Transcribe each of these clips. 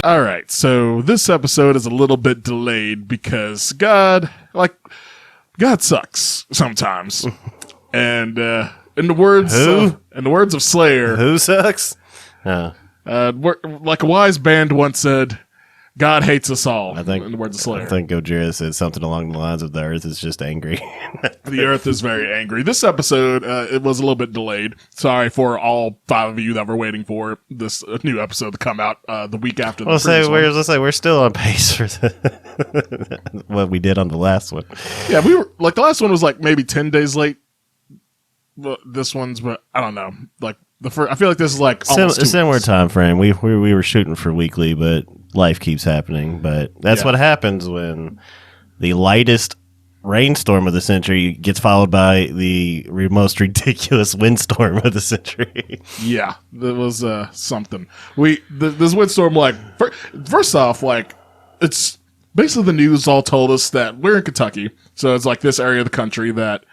All right, so this episode is a little bit delayed because God sucks sometimes, and in the words of Slayer, Who sucks? like a wise band once said, God hates us all. In the words of Slayer, I think Gojira said something along the lines of the Earth is just angry. the Earth is very angry. This episode, it was a little bit delayed. Sorry for all 5 of you that were waiting for this new episode to come out the week after. Let's say we're still on pace for what we did on the last one. Yeah, we were like the last one was like maybe 10 days late. But this one's, but I don't know. Like the first, I feel like this is like almost similar time frame. We were shooting for weekly, but life keeps happening. But that's what happens when the lightest rainstorm of the century gets followed by the most ridiculous windstorm of the century. Yeah, that was something. This windstorm, like first off, like it's basically the news all told us that we're in Kentucky, so it's like this area of the country that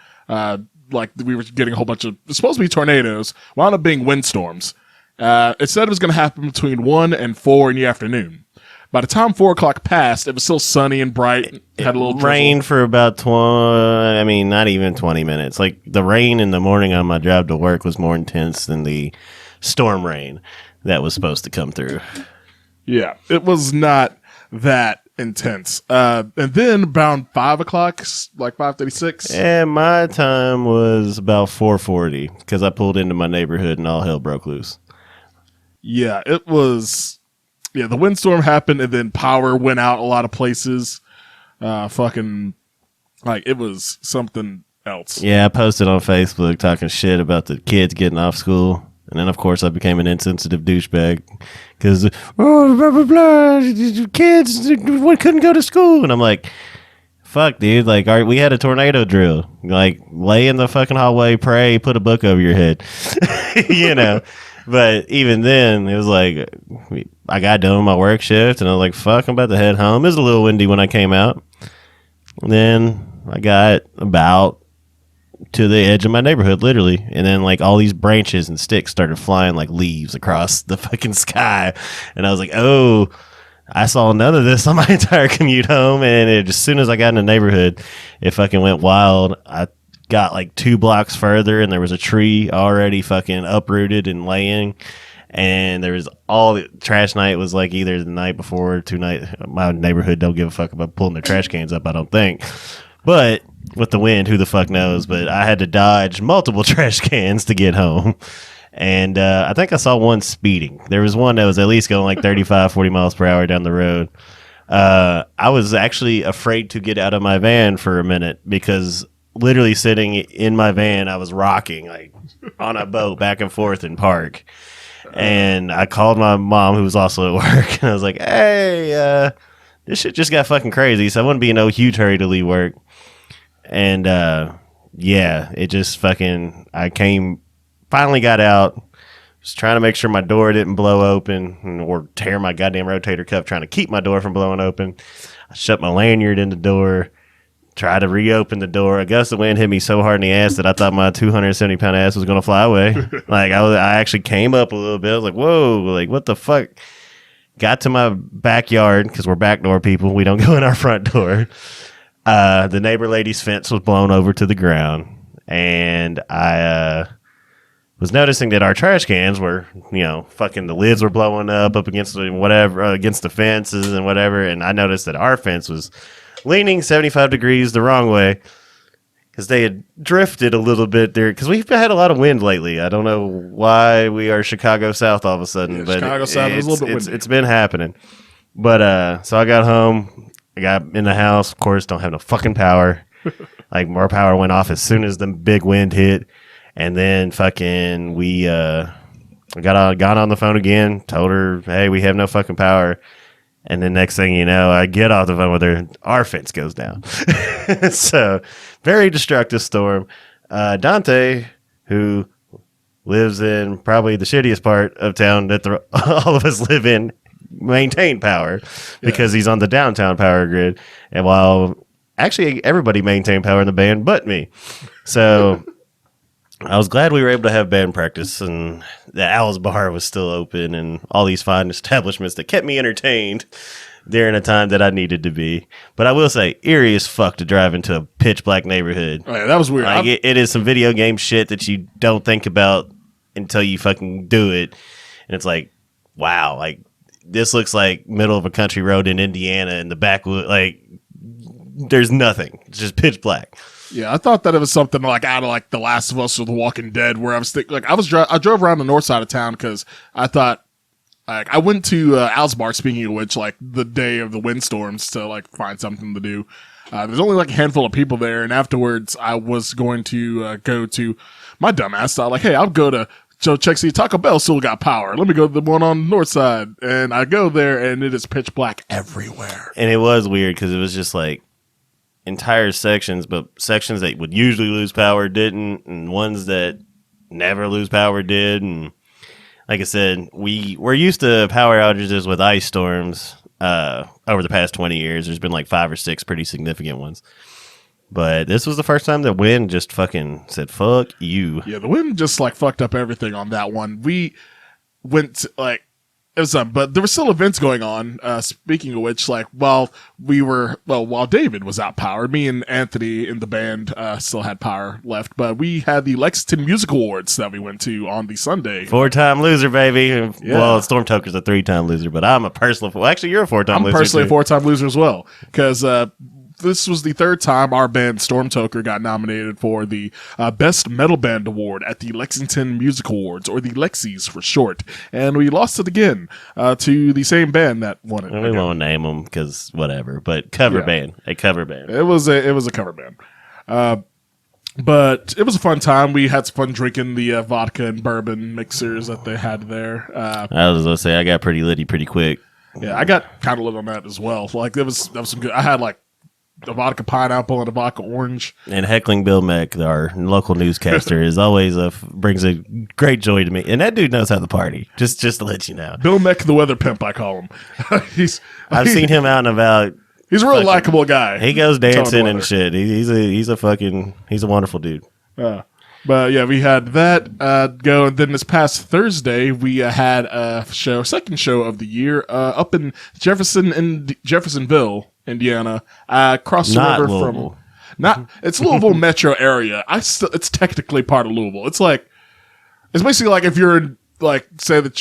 like we were getting a whole bunch of supposed to be tornadoes, wound up being windstorms. It said it was going to happen between 1 and 4 in the afternoon. By the time 4 o'clock passed, it was still sunny and bright. It had a little rain for about not even 20 minutes. Like the rain in the morning on my drive to work was more intense than the storm rain that was supposed to come through. Yeah, it was not that intense. And then around 5 o'clock, like 5:36. And my time was about 4:40 because I pulled into my neighborhood and all hell broke loose. Yeah, it was. Yeah, the windstorm happened and then power went out a lot of places. Fucking, like, it was something else. Yeah, I posted on Facebook talking shit about the kids getting off school. And then, of course, I became an insensitive douchebag because, blah, blah, blah, kids couldn't go to school. And I'm like, fuck, dude. Like, all right, we had a tornado drill. Like, lay in the fucking hallway, pray, put a book over your head. You know? But even then, it was like, I got done with my work shift, and I was like, fuck, I'm about to head home. It was a little windy when I came out. And then I got about to the edge of my neighborhood, literally. And then, like, all these branches and sticks started flying like leaves across the fucking sky. And I was like, oh, I saw none of this on my entire commute home. And as soon as I got in the neighborhood, it fucking went wild. I got like 2 blocks further and there was a tree already fucking uprooted and laying, and there was all the trash night was like either the night before or 2 nights. My neighborhood don't give a fuck about pulling their trash cans up, I don't think, but with the wind, who the fuck knows. But I had to dodge multiple trash cans to get home. And I think I saw one speeding. There was one that was at least going like 35, 40 miles per hour down the road. I was actually afraid to get out of my van for a minute because literally sitting in my van, I was rocking like on a boat back and forth in park. And I called my mom, who was also at work, and I was like, hey, this shit just got fucking crazy. So I wouldn't be in no huge hurry to leave work. And yeah, it just fucking, finally got out, was trying to make sure my door didn't blow open or tear my goddamn rotator cuff, trying to keep my door from blowing open. I shut my lanyard in the door. Tried to reopen the door. A gust of wind hit me so hard in the ass that I thought my 270-pound ass was going to fly away. Like, I actually came up a little bit. I was like, whoa, like, what the fuck? Got to my backyard, because we're backdoor people. We don't go in our front door. The neighbor lady's fence was blown over to the ground. And I was noticing that our trash cans were, fucking the lids were blowing up against against the fences and whatever. And I noticed that our fence was leaning 75 degrees the wrong way because they had drifted a little bit there because we've had a lot of wind lately. I don't know why we are Chicago South all of a sudden, but Chicago South is a little bit windy. It's been happening. But so I got home, I got in the house, of course, don't have no fucking power. Like, more power went off as soon as the big wind hit. And then fucking we got on the phone again, told her, hey, we have no fucking power. And then next thing you know, I get off the phone with her, our fence goes down. So, very destructive storm. Dante, who lives in probably the shittiest part of town that all of us live in, maintained power because he's on the downtown power grid. And while actually everybody maintained power in the band but me. So I was glad we were able to have band practice and the Owl's Bar was still open and all these fine establishments that kept me entertained during a time that I needed to be. But I will say, eerie as fuck to drive into a pitch black neighborhood. Oh, yeah, that was weird. Like, it is some video game shit that you don't think about until you fucking do it. And it's like, wow, like, this looks like middle of a country road in Indiana in the backwood. Like, there's nothing. It's just pitch black. Yeah, I thought that it was something like out of like The Last of Us or The Walking Dead, where I was thinking, like, I drove around the north side of town because I thought, like, I went to Owl's Bar, speaking of which, like, the day of the windstorms to, like, find something to do. There's only, like, a handful of people there, and afterwards I was going to go to my dumbass. So I was like, hey, I'll go to check, see, Taco Bell still got power. Let me go to the one on the north side. And I go there, and it is pitch black everywhere. And it was weird because it was just, like, entire sections, but sections that would usually lose power didn't, and ones that never lose power did. And like I said, we're used to power outages with ice storms over the past 20 years. There's been like 5 or 6 pretty significant ones. But this was the first time the wind just fucking said, fuck you. Yeah, the wind just like fucked up everything on that one. We went to, like, it was but there were still events going on. Speaking of which, like, while David was out powered, me and Anthony in the band still had power left, but we had the Lexington Music Awards that we went to on the Sunday. 4-time loser, baby. Yeah. Well, Storm Toker's a 3-time loser, but I'm a personal. Well, actually, you're a 4-time loser. I'm personally too. a 4-time loser as well, because this was the 3rd time our band Storm Toker got nominated for the Best Metal Band Award at the Lexington Music Awards, or the Lexies for short, and we lost it again to the same band that won it. We won't name them because whatever, but a cover band. It was a cover band, but it was a fun time. We had some fun drinking the vodka and bourbon mixers that they had there. I was gonna say I got pretty litty pretty quick. Yeah, I got kind of lit on that as well. Like that was some good. I had like a vodka pineapple and a vodka orange. And heckling Bill Meck, our local newscaster, is always brings a great joy to me. And that dude knows how to party. Just to let you know, Bill Meck, the weather pimp, I call him. I've seen him out and about. He's a real likable guy. He goes dancing and shit. He's a wonderful dude. But yeah, we had that go, and then this past Thursday we had a second show of the year up in Jeffersonville, Indiana, across the river Louisville. It's Louisville metro area. It's technically part of Louisville. It's basically like if you're in, like, say that it's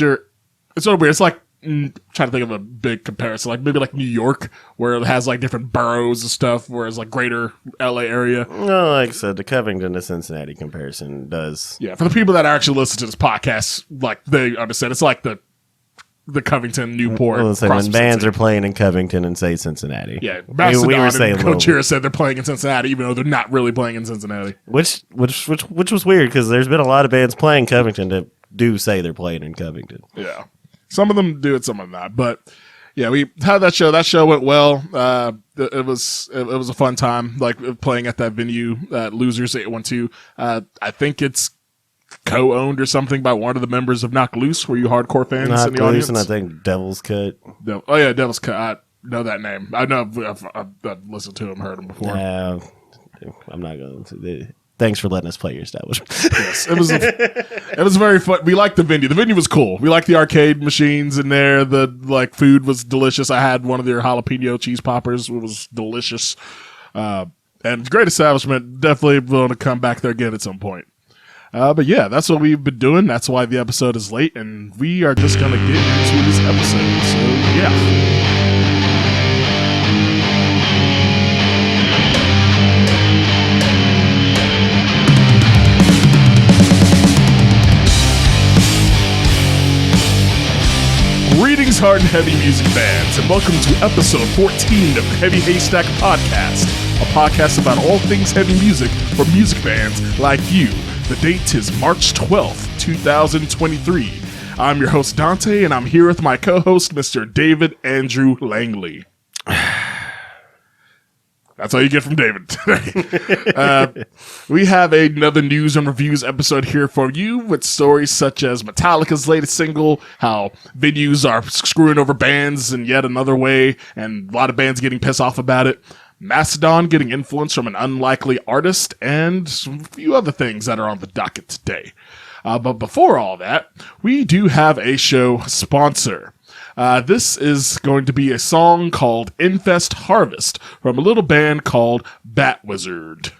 sort of weird. It's like, trying to think of a big comparison, like maybe like New York, where it has like different boroughs and stuff, whereas like greater LA area. No, like I said, the Covington to Cincinnati comparison does. Yeah, for the people that actually listen to this podcast, like, they understand. It's like the Covington, Newport. Well, say when bands are playing in Covington and say Cincinnati. Yeah, Mastodon we were saying and Vulture said they're playing in Cincinnati, even though they're not really playing in Cincinnati. Which was weird because there's been a lot of bands playing Covington that do say they're playing in Covington. Yeah. Some of them do it, some of them not. But yeah, we had that show. That show went well. It was a fun time, like playing at that venue, Losers 812. I think it's co-owned or something by one of the members of Knock Loose. Were you hardcore fans in the audience? And I think Devil's Cut. Oh yeah, Devil's Cut. I know that name. I know I've listened to him, heard him before. I'm not going to. Thanks for letting us play your establishment. Yes, it was very fun. We liked the venue. The venue was cool. We liked the arcade machines in there. The food was delicious. I had one of their jalapeno cheese poppers. It was delicious. And great establishment. Definitely going to come back there again at some point. But yeah, that's what we've been doing. That's why the episode is late, and we are just going to get into this episode. So yeah. Greetings, hard and heavy music fans, and welcome to episode 14 of the Heavy Haystack Podcast, a podcast about all things heavy music for music fans like you. The date is March 12th, 2023. I'm your host, Dante, and I'm here with my co-host, Mr. David Andrew Langley. That's all you get from David today. We have another news and reviews episode here for you with stories such as Metallica's latest single, how venues are screwing over bands in yet another way, and a lot of bands getting pissed off about it. Mastodon getting influence from an unlikely artist, and a few other things that are on the docket today. But before all that, we do have a show sponsor. This is going to be a song called Infest Harvest from a little band called Bat Wizard.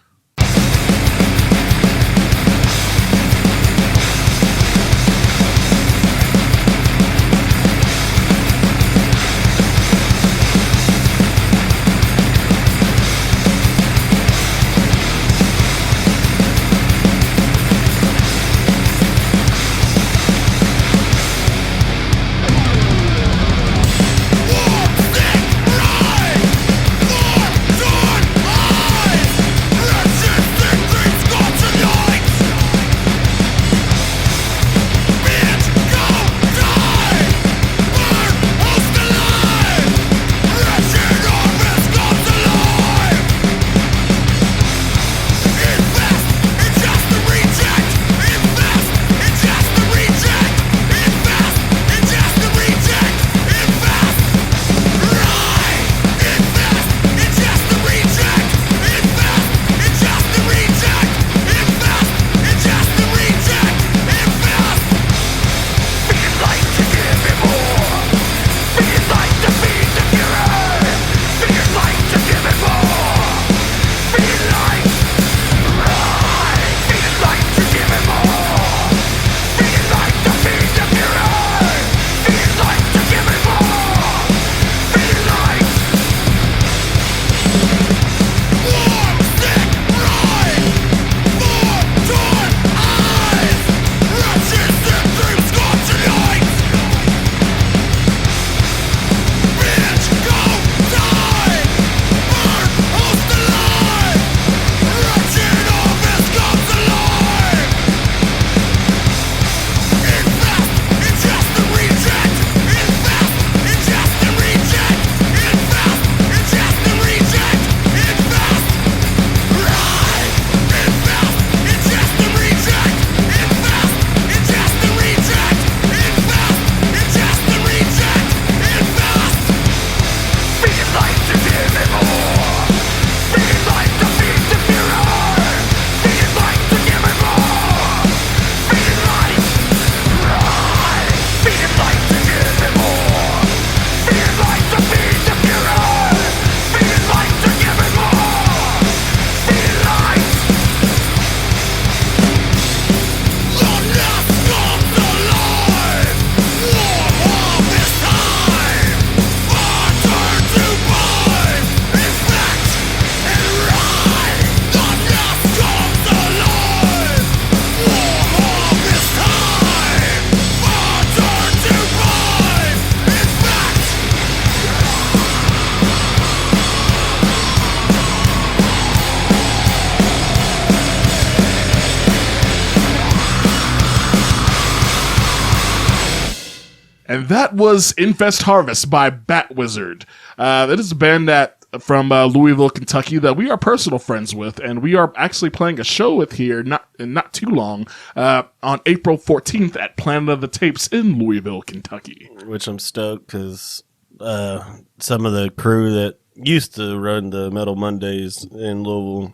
And that was Infest Harvest by Bat Wizard. That is a band that from Louisville, Kentucky, that we are personal friends with, and we are actually playing a show with here not too long on April 14th at Planet of the Tapes in Louisville, Kentucky. Which I'm stoked because some of the crew that used to run the Metal Mondays in Louisville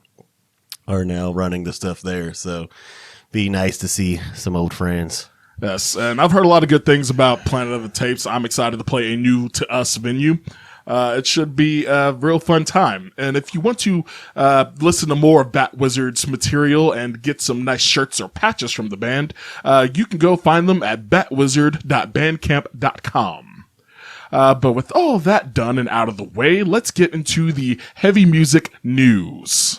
are now running the stuff there. So be nice to see some old friends. Yes, and I've heard a lot of good things about Planet of the Tapes. I'm excited to play a new to us venue. It should be a real fun time. And if you want to listen to more of Bat Wizard's material and get some nice shirts or patches from the band, you can go find them at batwizard.bandcamp.com. But with all that done and out of the way, let's get into the heavy music news.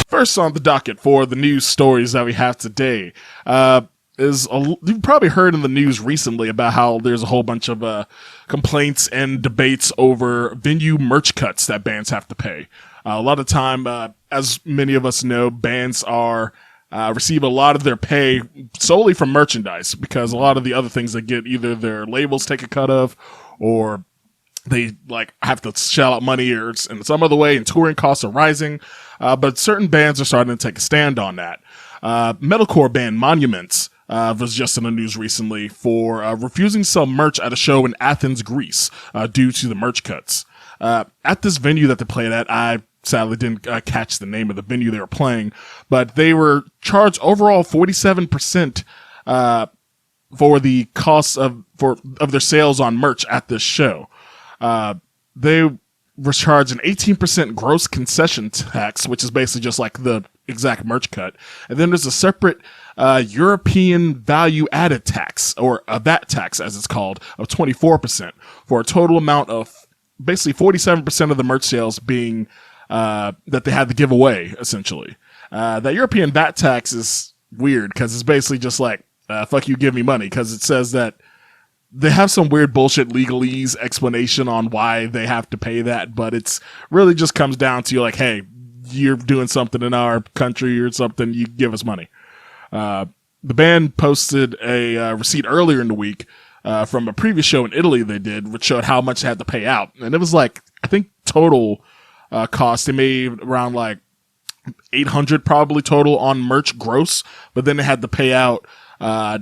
First on the docket for the news stories that we have today you've probably heard in the news recently about how there's a whole bunch of complaints and debates over venue merch cuts that bands have to pay. A lot of time, as many of us know, bands receive a lot of their pay solely from merchandise, because a lot of the other things they get, either their labels take a cut of, or they have to shell out money or in some other way, and touring costs are rising. But certain bands are starting to take a stand on that. Metalcore band Monuments was just in the news recently for refusing to sell merch at a show in Athens, Greece, due to the merch cuts. At this venue that they played at, I sadly didn't catch the name of the venue they were playing, but they were charged overall 47% for the cost of their sales on merch at this show. They were charged an 18% gross concession tax, which is basically just like the exact merch cut. And then there's a separate European value added tax, or a VAT tax as it's called, of 24%, for a total amount of basically 47% of the merch sales being that they had to give away, essentially. That European VAT tax is weird because it's basically just like, fuck you, give me money, because it says that they have some weird bullshit legalese explanation on why they have to pay that, but it's really just comes down to like, hey, you're doing something in our country or something, you give us money. The band posted a receipt earlier in the week from a previous show in Italy they did, which showed how much they had to pay out. And it was like, I think total cost, they made around like 800 probably total on merch gross, but then they had to pay out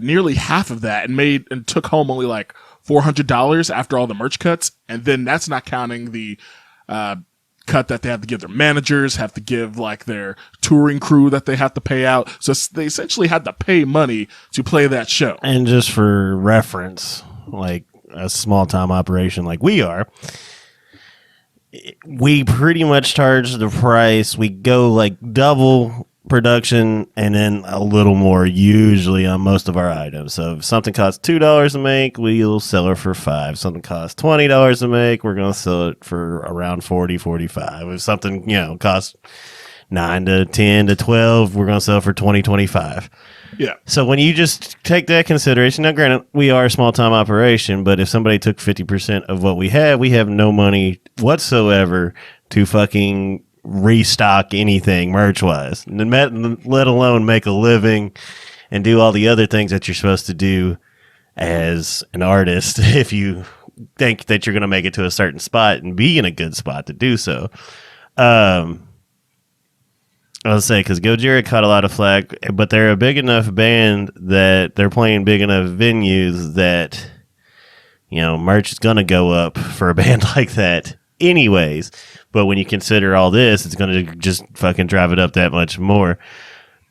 nearly half of that and took home only like $400 after all the merch cuts. And then that's not counting the cut that they have to give their managers, have to give like their touring crew that they have to pay out. So they essentially had to pay money to play that show. And just for reference, like a small time operation like we are, we pretty much charge the price. We go like double production and then a little more usually on most of our items. So if something costs $2 to make, we'll sell it for $5. Something costs $20 to make, we're going to sell it for around $40, $45. If something, costs $9 to $10 to $12, we're going to sell for $20, $25. Yeah. So when you just take that consideration, now granted, we are a small time operation, but if somebody took 50% of what we have no money whatsoever to fucking restock anything merch wise, let alone make a living and do all the other things that you're supposed to do as an artist if you think that you're going to make it to a certain spot and be in a good spot to do so. I'll say, because Gojira caught a lot of flack, but they're a big enough band that they're playing big enough venues that merch is going to go up for a band like that anyways. But when you consider all this, it's going to just fucking drive it up that much more.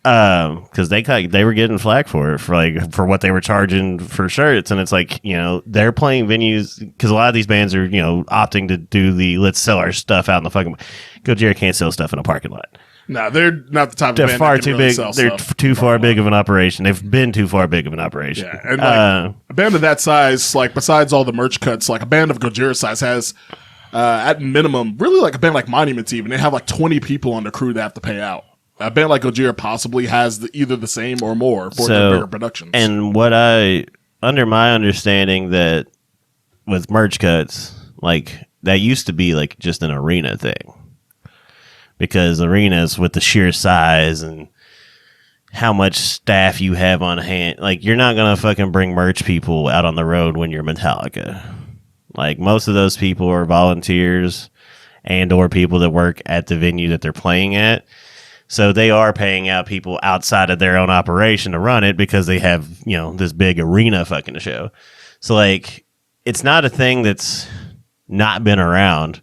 Because they were getting flack for it, for what they were charging for shirts. And it's like, they're playing venues, because a lot of these bands are, opting to do let's sell our stuff out in the fucking... Gojira can't sell stuff in a parking lot. No, they're not the type of they're band far that can too really big. sell They're stuff. too far big of an operation. They've been too far big of an operation. Yeah, and like, a band of that size, like besides all the merch cuts, like a band of Gojira size has... at minimum, really like a band like Monuments even, they have like 20 people on the crew that have to pay out. A band like Gojira possibly has either the same or more for their bigger productions. And under my understanding that with merch cuts, like that used to be like just an arena thing. Because arenas with the sheer size and how much staff you have on hand, like you're not going to fucking bring merch people out on the road when you're Metallica. Like most of those people are volunteers and or people that work at the venue that they're playing at. So they are paying out people outside of their own operation to run it because they have, this big arena fucking show. So like, it's not a thing that's not been around.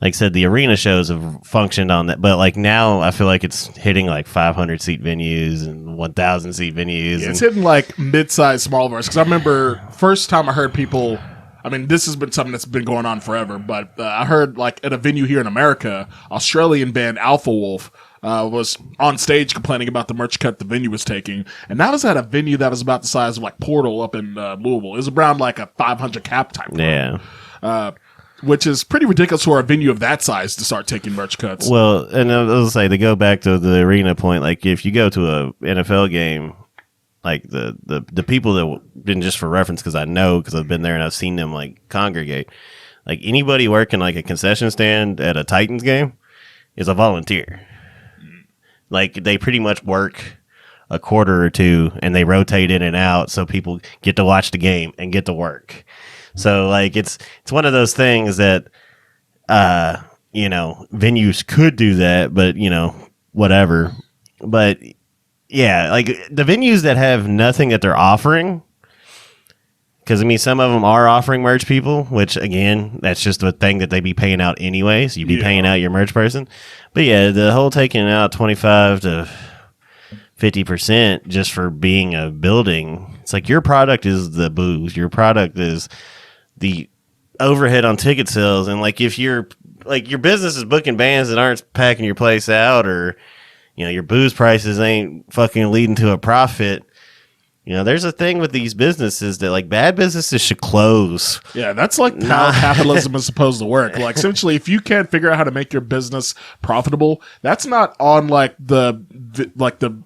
Like I said, the arena shows have functioned on that, but like now I feel like it's hitting like 500 seat venues and 1,000 seat venues. Yeah, it's hitting like mid-sized, small bars. Because I remember first time I heard people... I mean, this has been something that's been going on forever, but I heard like at a venue here in America, Australian band Alpha Wolf was on stage complaining about the merch cut the venue was taking. And that was at a venue that was about the size of like Portal up in Louisville. It was around like a 500 cap type. Yeah. Which is pretty ridiculous for a venue of that size to start taking merch cuts. Well, and I'll say to go back to the arena point, like if you go to a NFL game, like the people that been just for reference, because I know, because I've been there and I've seen them like congregate, like anybody working like a concession stand at a Titans game is a volunteer. Like they pretty much work a quarter or two and they rotate in and out so people get to watch the game and get to work. So like it's one of those things that venues could do that, but whatever. But yeah, like the venues that have nothing that they're offering. Because, I mean, some of them are offering merch people, which, again, that's just the thing that they be paying out anyway. So you'd be paying out your merch person. But, yeah, the whole taking out 25 to 50% just for being a building, it's like your product is the booze. Your product is the overhead on ticket sales. And, like, if you're, like, your business is booking bands that aren't packing your place out or, you know, your booze prices ain't fucking leading to a profit. You know, there's a thing with these businesses that, like, bad businesses should close. Yeah, that's like how capitalism is supposed to work. Like, essentially, if you can't figure out how to make your business profitable, that's not on, like, the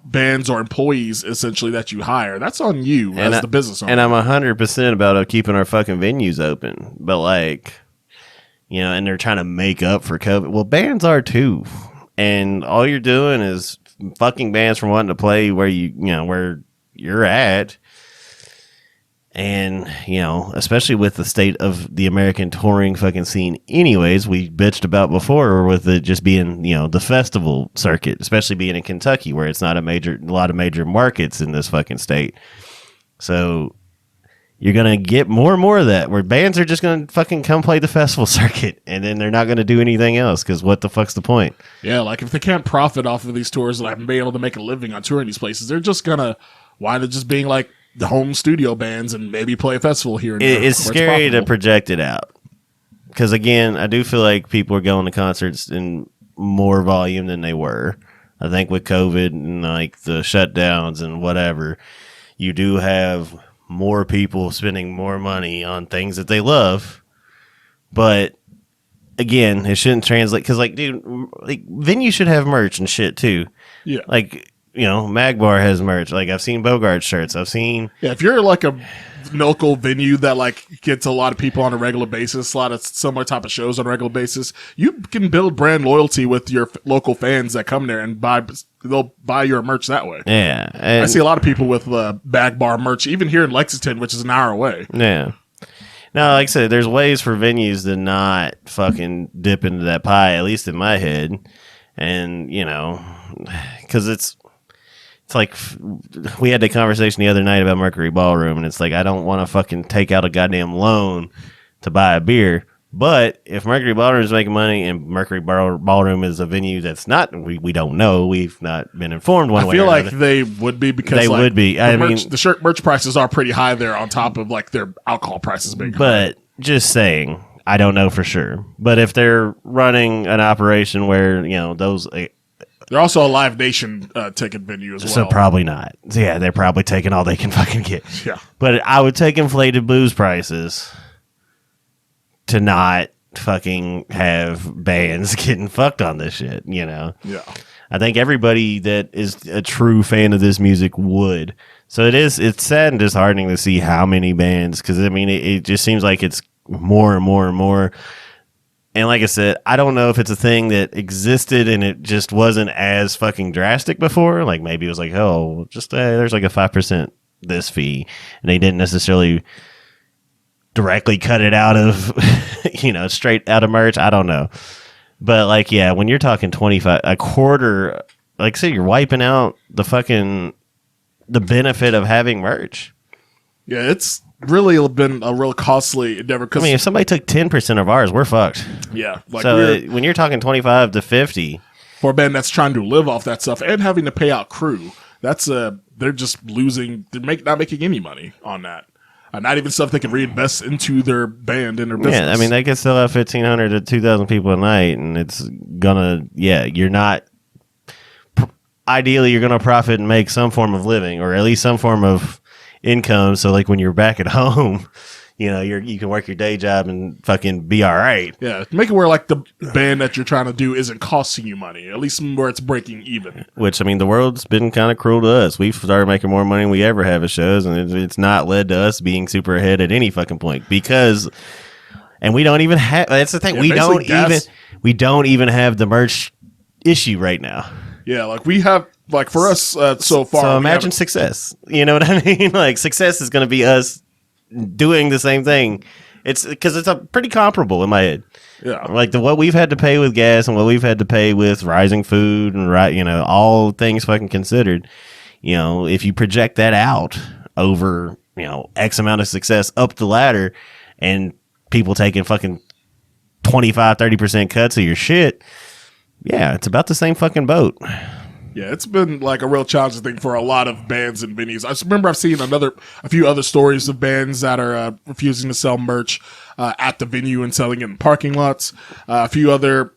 bands or employees, essentially, that you hire. That's on you as the business owner. And I'm 100% about keeping our fucking venues open. But, like, you know, and they're trying to make up for COVID. Well, bands are, too. And all you're doing is fucking bands from wanting to play where where you're at. And, you know, especially with the state of the American touring fucking scene anyways, we bitched about before with it just being, you know, the festival circuit, especially being in Kentucky where it's not a lot of major markets in this fucking state. So you're going to get more and more of that where bands are just going to fucking come play the festival circuit and then they're not going to do anything else because what the fuck's the point? Yeah, like if they can't profit off of these tours and haven't been able to make a living on touring these places, they're just going to wind up just being like the home studio bands and maybe play a festival here and there. It's scary to project it out. Because, again, I do feel like people are going to concerts in more volume than they were. I think with COVID and, like, the shutdowns and whatever, you do have more people spending more money on things that they love. But, again, it shouldn't translate. Because, like, dude, like, venues should have merch and shit, too. Yeah. Like, you know, Magbar has merch. Like, I've seen Bogart shirts. I've seen... Yeah, if you're like a local venue that like gets a lot of people on a regular basis, a lot of similar type of shows on a regular basis, you can build brand loyalty with your local fans that come there and they'll buy your merch that way. Yeah. I see a lot of people with Magbar merch, even here in Lexington, which is an hour away. Yeah. Now, like I said, there's ways for venues to not fucking dip into that pie, at least in my head. And, you know, because it's like we had the conversation the other night about Mercury Ballroom, and it's like I don't want to fucking take out a goddamn loan to buy a beer. But if Mercury Ballroom is making money and Mercury Ballroom is a venue that's not, we don't know. We've not been informed one way or another. I feel like they would be because they would be. The merch prices are pretty high there on top of like their alcohol prices being high. But just saying, I don't know for sure. But if they're running an operation where, you know, those... They're also a Live Nation ticket venue as well. So probably not. Yeah, they're probably taking all they can fucking get. Yeah. But I would take inflated booze prices to not fucking have bands getting fucked on this shit, you know? Yeah. I think everybody that is a true fan of this music would. So it's sad and disheartening to see how many bands, because, I mean, it just seems like it's more and more and more. And like I said, I don't know if it's a thing that existed and it just wasn't as fucking drastic before. Like maybe it was like, oh, just there's like a 5% this fee. And they didn't necessarily directly cut it out of, you know, straight out of merch. I don't know. But like, yeah, when you're talking 25, a quarter, like say you're wiping out the benefit of having merch. Yeah, it's really been a real costly endeavor. I mean, if somebody took 10% of ours, we're fucked. Yeah. Like so when you're talking 25 to 50 for a band that's trying to live off that stuff and having to pay out crew, that's they're just losing. They're not making any money on that. Not even stuff they can reinvest into their band and their business. Yeah, I mean, they can still have 1,500 to 2,000 people a night, and it's gonna. Yeah, you're not. Ideally, you're gonna profit and make some form of living, or at least some form of income. So like when you're back at home, you know, you can work your day job and fucking be all right. Yeah, make it where like the band that you're trying to do isn't costing you money, at least where it's breaking even. Which, I mean, the world's been kind of cruel to us. We've started making more money than we ever have at shows, and it's not led to us being super ahead at any fucking point because, and we don't even have. That's the thing. Yeah, we don't even have the merch issue right now. Yeah, like we have. Like for us so far. So imagine success. You know what I mean? Like success is going to be us doing the same thing. It's because it's a pretty comparable in my head. Yeah. Like what we've had to pay with gas and what we've had to pay with rising food and you know, all things fucking considered. you know, if you project that out over, you know, X amount of success up the ladder and people taking fucking 25-30% cuts of your shit, yeah, it's about the same fucking boat. Yeah, it's been like a real challenging thing for a lot of bands and venues. I remember I've seen a few other stories of bands that are refusing to sell merch at the venue and selling it in parking lots. A few other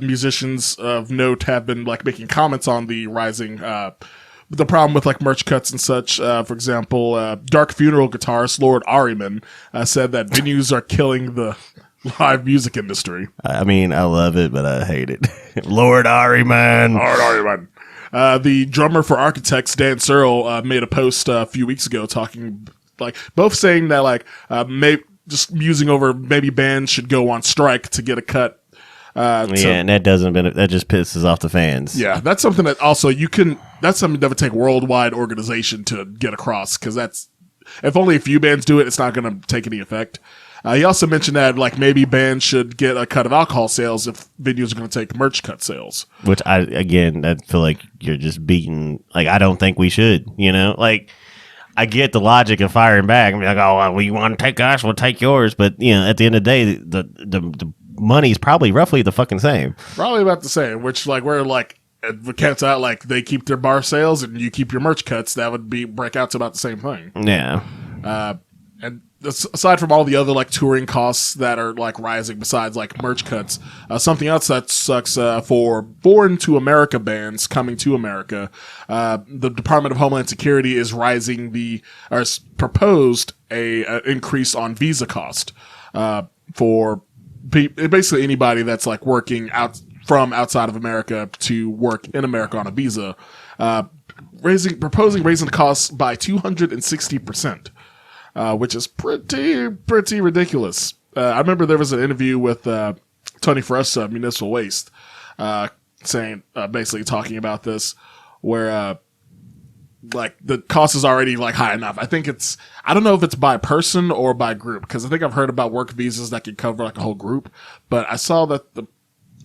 musicians of note have been like making comments on the rising the problem with like merch cuts and such. For example, Dark Funeral guitarist Lord Ahriman said that venues are killing the live music industry. I mean, I love it, but I hate it. Lord Ahriman. Lord Ahriman. The drummer for Architects, Dan Searle, made a post a few weeks ago talking, like, both saying that, like, just musing over maybe bands should go on strike to get a cut. And that just pisses off the fans. Yeah, that's something that also that's something that would take worldwide organization to get across, because if only a few bands do it, it's not going to take any effect. He also mentioned that like maybe bands should get a cut of alcohol sales if venues are going to take merch cut sales. Which I feel like you're just beating. Like, I don't think we should. You know, like, I get the logic of firing back and be like, oh, well, you want to take us, we'll take yours. But you know, at the end of the day, the money's probably roughly the fucking same. Probably about the same. Which like we're like. If it counts out like they keep their bar sales and you keep your merch cuts, that would break out to about the same thing. Yeah. And aside from all the other like touring costs that are like rising besides like merch cuts, something else that sucks for foreign to America bands coming to America, the Department of Homeland Security is proposed a increase on visa cost for basically anybody that's like working from outside of America to work in America on a visa, proposing raising the costs by 260%. Which is pretty ridiculous. I remember there was an interview with Tony Fressa, Municipal Waste, saying basically talking about this, where like the cost is already like high enough. I don't know if it's by person or by group, because I think I've heard about work visas that can cover like a whole group, but I saw that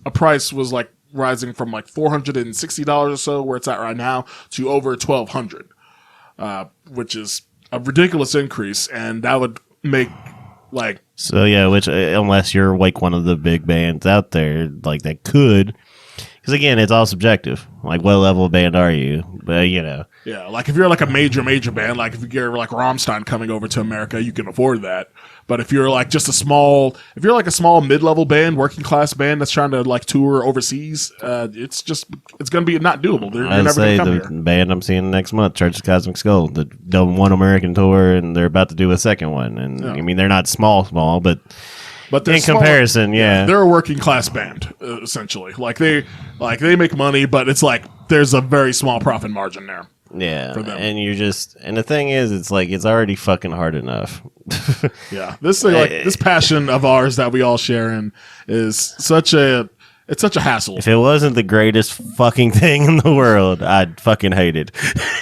a price was like rising from like $460 or so, where it's at right now, to over $1,200, which is a ridiculous increase, and that would make like which unless you're like one of the big bands out there, like that could, because again, it's all subjective. Like, what level of band are you? But you know, yeah, like if you're like a major band, like if you're like Rammstein coming over to America, you can afford that. But if you're like just a small mid-level band, working class band that's trying to like tour overseas, it's going to be not doable. They're never going to come here. The band I'm seeing next month, Church of Cosmic Skull, that done one American tour, and they're about to do a second one. And I mean, they're not small, but in comparison, yeah, they're a working class band essentially. Like they make money, but it's like there's a very small profit margin there. Yeah, and the thing is, it's like it's already fucking hard enough. Yeah, this passion of ours that we all share in is such a hassle. If it wasn't the greatest fucking thing in the world, I'd fucking hate it.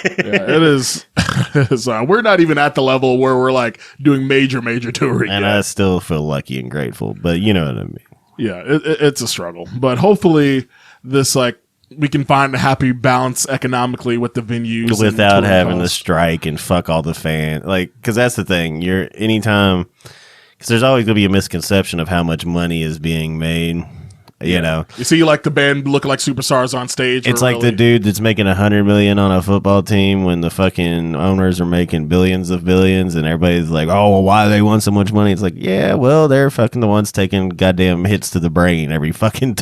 Yeah, it is. We're not even at the level where we're like doing major touring, and I still feel lucky and grateful. But you know what I mean. Yeah, it's a struggle, but hopefully this like. We can find a happy balance economically with the venues without having to strike and fuck all the fans. Like, because that's the thing. Because there's always going to be a misconception of how much money is being made. You know, you see like the band looking like superstars on stage. It's like the dude that's making $100 million on a football team when the fucking owners are making billions of billions, and everybody's like, "Oh, well, why do they want so much money?" It's like, yeah, well, they're fucking the ones taking goddamn hits to the brain every fucking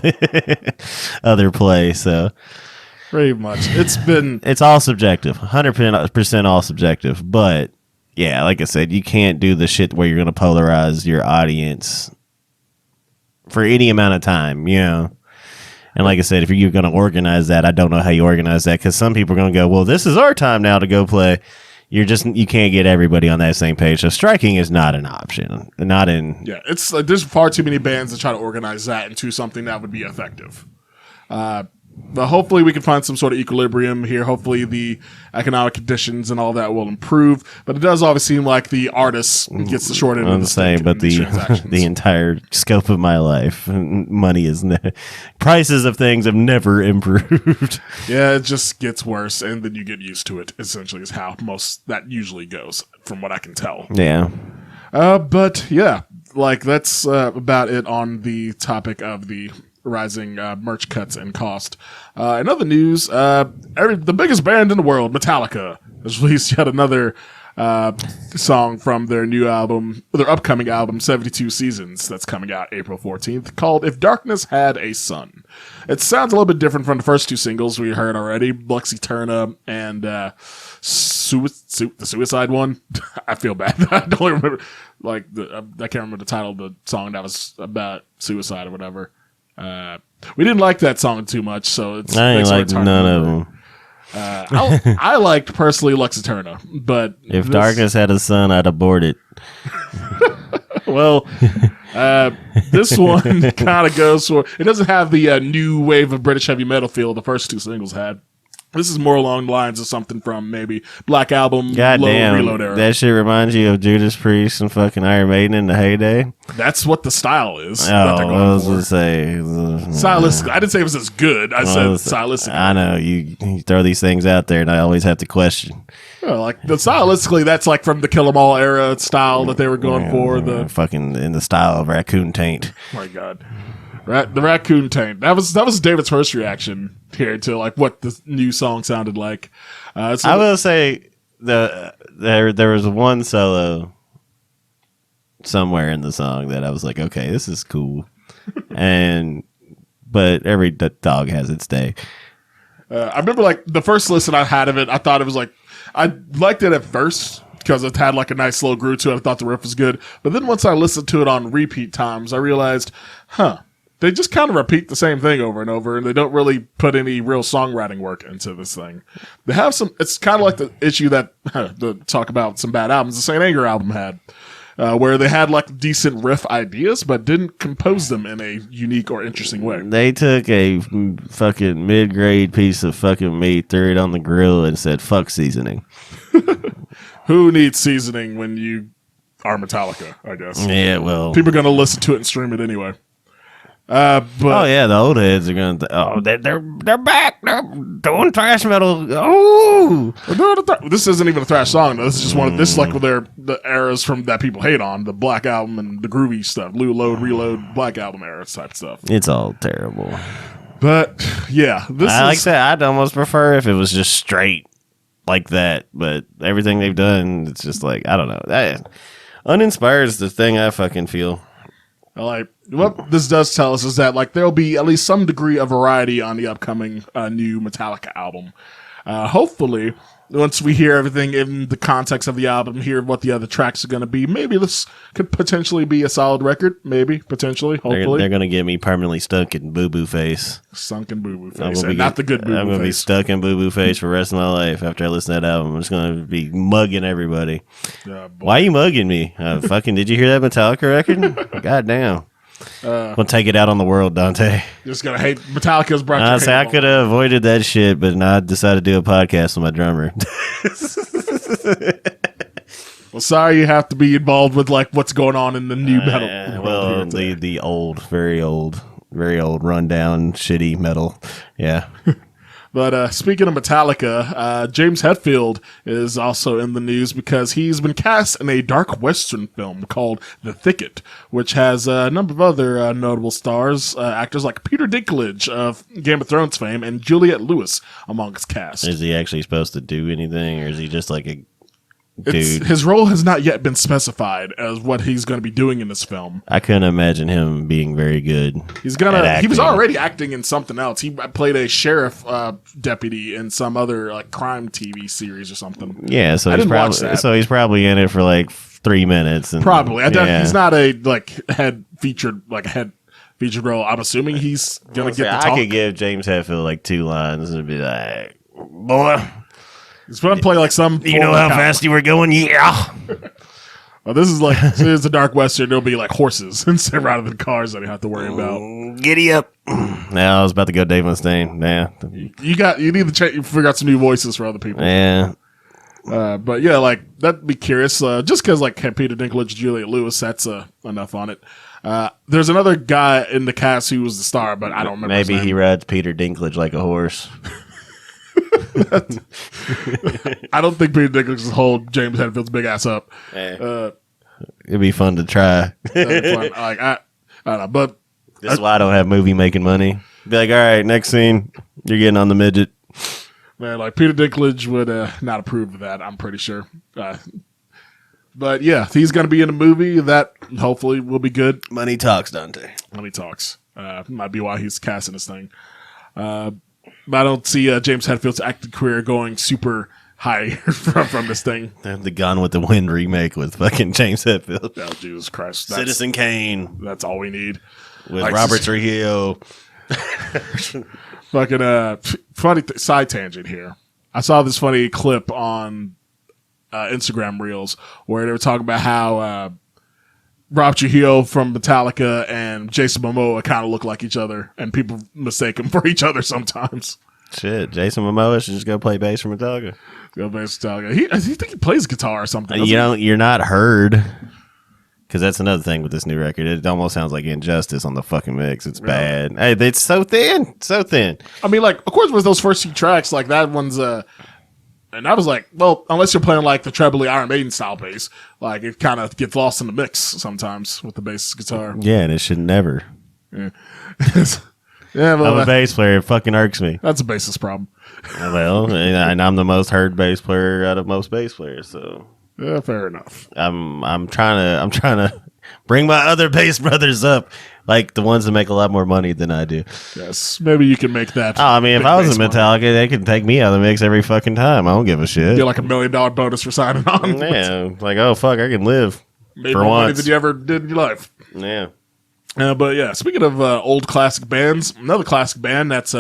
other play. So pretty much, it's all subjective, 100% all subjective. But yeah, like I said, you can't do the shit where you're going to polarize your audience for any amount of time, you know. And like I said, if you're going to organize that, I don't know how you organize that, because some people are going to go, well, this is our time now to go play. You can't get everybody on that same page. So striking is not an option. It's there's far too many bands that try to organize that into something that would be effective. But hopefully we can find some sort of equilibrium here. Hopefully the economic conditions and all that will improve. But it does always seem like the artist gets the short end of the stick. But the entire scope of my life, money is prices of things have never improved. Yeah, it just gets worse, and then you get used to it. Essentially, is how most that usually goes, from what I can tell. Yeah. But yeah, like that's about it on the topic of the rising merch cuts and cost. In other news, the biggest band in the world, Metallica, has released yet another song from their new album, their upcoming album, 72 Seasons, that's coming out April 14th, called If Darkness Had a Sun. It sounds a little bit different from the first two singles we heard already, Blux Eterna and the Suicide one. I feel bad. I don't remember, I can't remember the title of the song that was about suicide or whatever. We didn't like that song too much, so it's I ain't like none of them. I liked personally Lux Eterna, but if Darkness had a sun, I'd abort it. Well, this one kind of goes for it. Doesn't have the new wave of British heavy metal feel the first two singles had. This is more along the lines of something from maybe Black Album, Reload era. That shit reminds you of Judas Priest and fucking Iron Maiden in the heyday. That's what the style is. I was going to say. Stylistically. I didn't say it was as good. I said stylistically. I know. You throw these things out there, and I always have to question. Like stylistically, that's like from the Kill 'Em All era style that they were going for. The fucking in the style of Raccoon Taint. Oh my God. The Raccoon Taint. That was David's first reaction here to like what the new song sounded like. I will say there was one solo somewhere in the song that I was like, okay, this is cool, but every dog has its day. I remember like the first listen I had of it, I thought it was like I liked it at first because it had like a nice slow groove to it. I thought the riff was good, but then once I listened to it on repeat times, I realized, they just kind of repeat the same thing over and over, and they don't really put any real songwriting work into this thing. They have some. It's kind of like the issue that to talk about some bad albums the Saint Anger album had, where they had like decent riff ideas, but didn't compose them in a unique or interesting way. They took a fucking mid-grade piece of fucking meat, threw it on the grill, and said, "Fuck seasoning." Who needs seasoning when you are Metallica? I guess. Yeah, well, people are gonna listen to it and stream it anyway. But the old heads are gonna. They're back. They're doing thrash metal. Oh, this isn't even a thrash song though. This is just one of this is like the eras from that people hate on the Black Album and the groovy stuff, Load, Reload, Black Album era type stuff. It's all terrible. But yeah, like I said, I'd almost prefer if it was just straight like that. But everything they've done, it's just like I don't know. That uninspired is the thing I fucking feel. Like what this does tell us is that like there'll be at least some degree of variety on the upcoming new Metallica album. Hopefully, once we hear everything in the context of the album, hear what the other tracks are going to be, maybe this could potentially be a solid record. Maybe, potentially, hopefully. They're going to get me permanently stuck in boo-boo face. Sunken boo-boo face, and not the good boo-boo face. I'm going to be stuck in boo-boo face for the rest of my life after I listen to that album. I'm just going to be mugging everybody. Why are you mugging me? Fucking, did you hear that Metallica record? God damn. We'll take it out on the world, Dante. Just gonna hate Metallica's brought. I could have avoided that shit, but I decided to do a podcast with my drummer. Well, sorry you have to be involved with like what's going on in the new metal. Well, the old, very old, rundown, shitty metal. Yeah. But speaking of Metallica, James Hetfield is also in the news because he's been cast in a dark western film called The Thicket, which has a number of other notable stars, actors like Peter Dinklage of Game of Thrones fame and Juliette Lewis among its cast. Is he actually supposed to do anything, or is he just like a dude? His role has not yet been specified as what he's going to be doing in this film. I couldn't imagine him being very good. He was already acting in something else. He played a sheriff deputy in some other like crime TV series or something. Yeah, so he's probably in it for like 3 minutes. And, probably. He's not a head featured role. I'm assuming he's gonna get the talk. I could give James Hetfield like 2 lines and be like, "Boy, he's going to play like some. You know how fast you were going, yeah." Well, this is like, it's a dark western. There'll be like horses instead rather than cars that you have to worry about. Giddy up. Now I was about to go Dave Mustaine. Yeah. You need to figure out some new voices for other people. Yeah. But yeah, like that'd be curious. Just because like Peter Dinklage, Juliette Lewis, that's enough on it. There's another guy in the cast who was the star, but I don't remember. Maybe his name. he rides Peter Dinklage like a horse. I don't think Peter Dinklage will hold James Hetfield's big ass up. It'd be fun to try. That'd be fun. Like I don't know, but This is why I don't have movie making money. Be like, all right, next scene, you're getting on the midget. man, like Peter Dinklage would not approve of that. I'm pretty sure. But yeah, he's going to be in a movie that hopefully will be good. Money talks, Dante. Money talks. Might be why he's casting this thing. But I don't see James Hetfield's acting career going super high from this thing. The Gone with the Wind remake with fucking James Hetfield. Oh, Jesus Christ. Citizen Kane. That's all we need. With like, Robert Trujillo. Fucking funny side tangent here. I saw this funny clip on Instagram Reels where they were talking about how Rob Trujillo from Metallica and Jason Momoa kind of look like each other, and people mistake them for each other sometimes. Shit, Jason Momoa should just go play bass for Metallica. Go bass for Metallica. I think he plays guitar or something. You're not heard. Because that's another thing with this new record. It almost sounds like Injustice on the fucking mix. It's bad. Hey, it's so thin. So thin. I mean, like, of course, with those first few tracks, like, that one's, and I was like, well, unless you're playing, like, the trebly Iron Maiden style bass, like, it kind of gets lost in the mix sometimes with the bass guitar. Yeah, and it should never. Yeah. Yeah, well, I'm a bass player. It fucking irks me. That's a bassist problem. Well, and I'm the most heard bass player out of most bass players, so. Yeah, fair enough. I'm trying to bring my other bass brothers up, like the ones that make a lot more money than I do. Yes, maybe you can make that. Oh, I mean, if I was in Metallica, they could take me out of the mix every fucking time. I don't give a shit. Get like $1 million bonus for signing on. Yeah, like, oh fuck, I can live Made for more money once than you ever did in your life. Yeah. But yeah, speaking of old classic bands, another classic band that's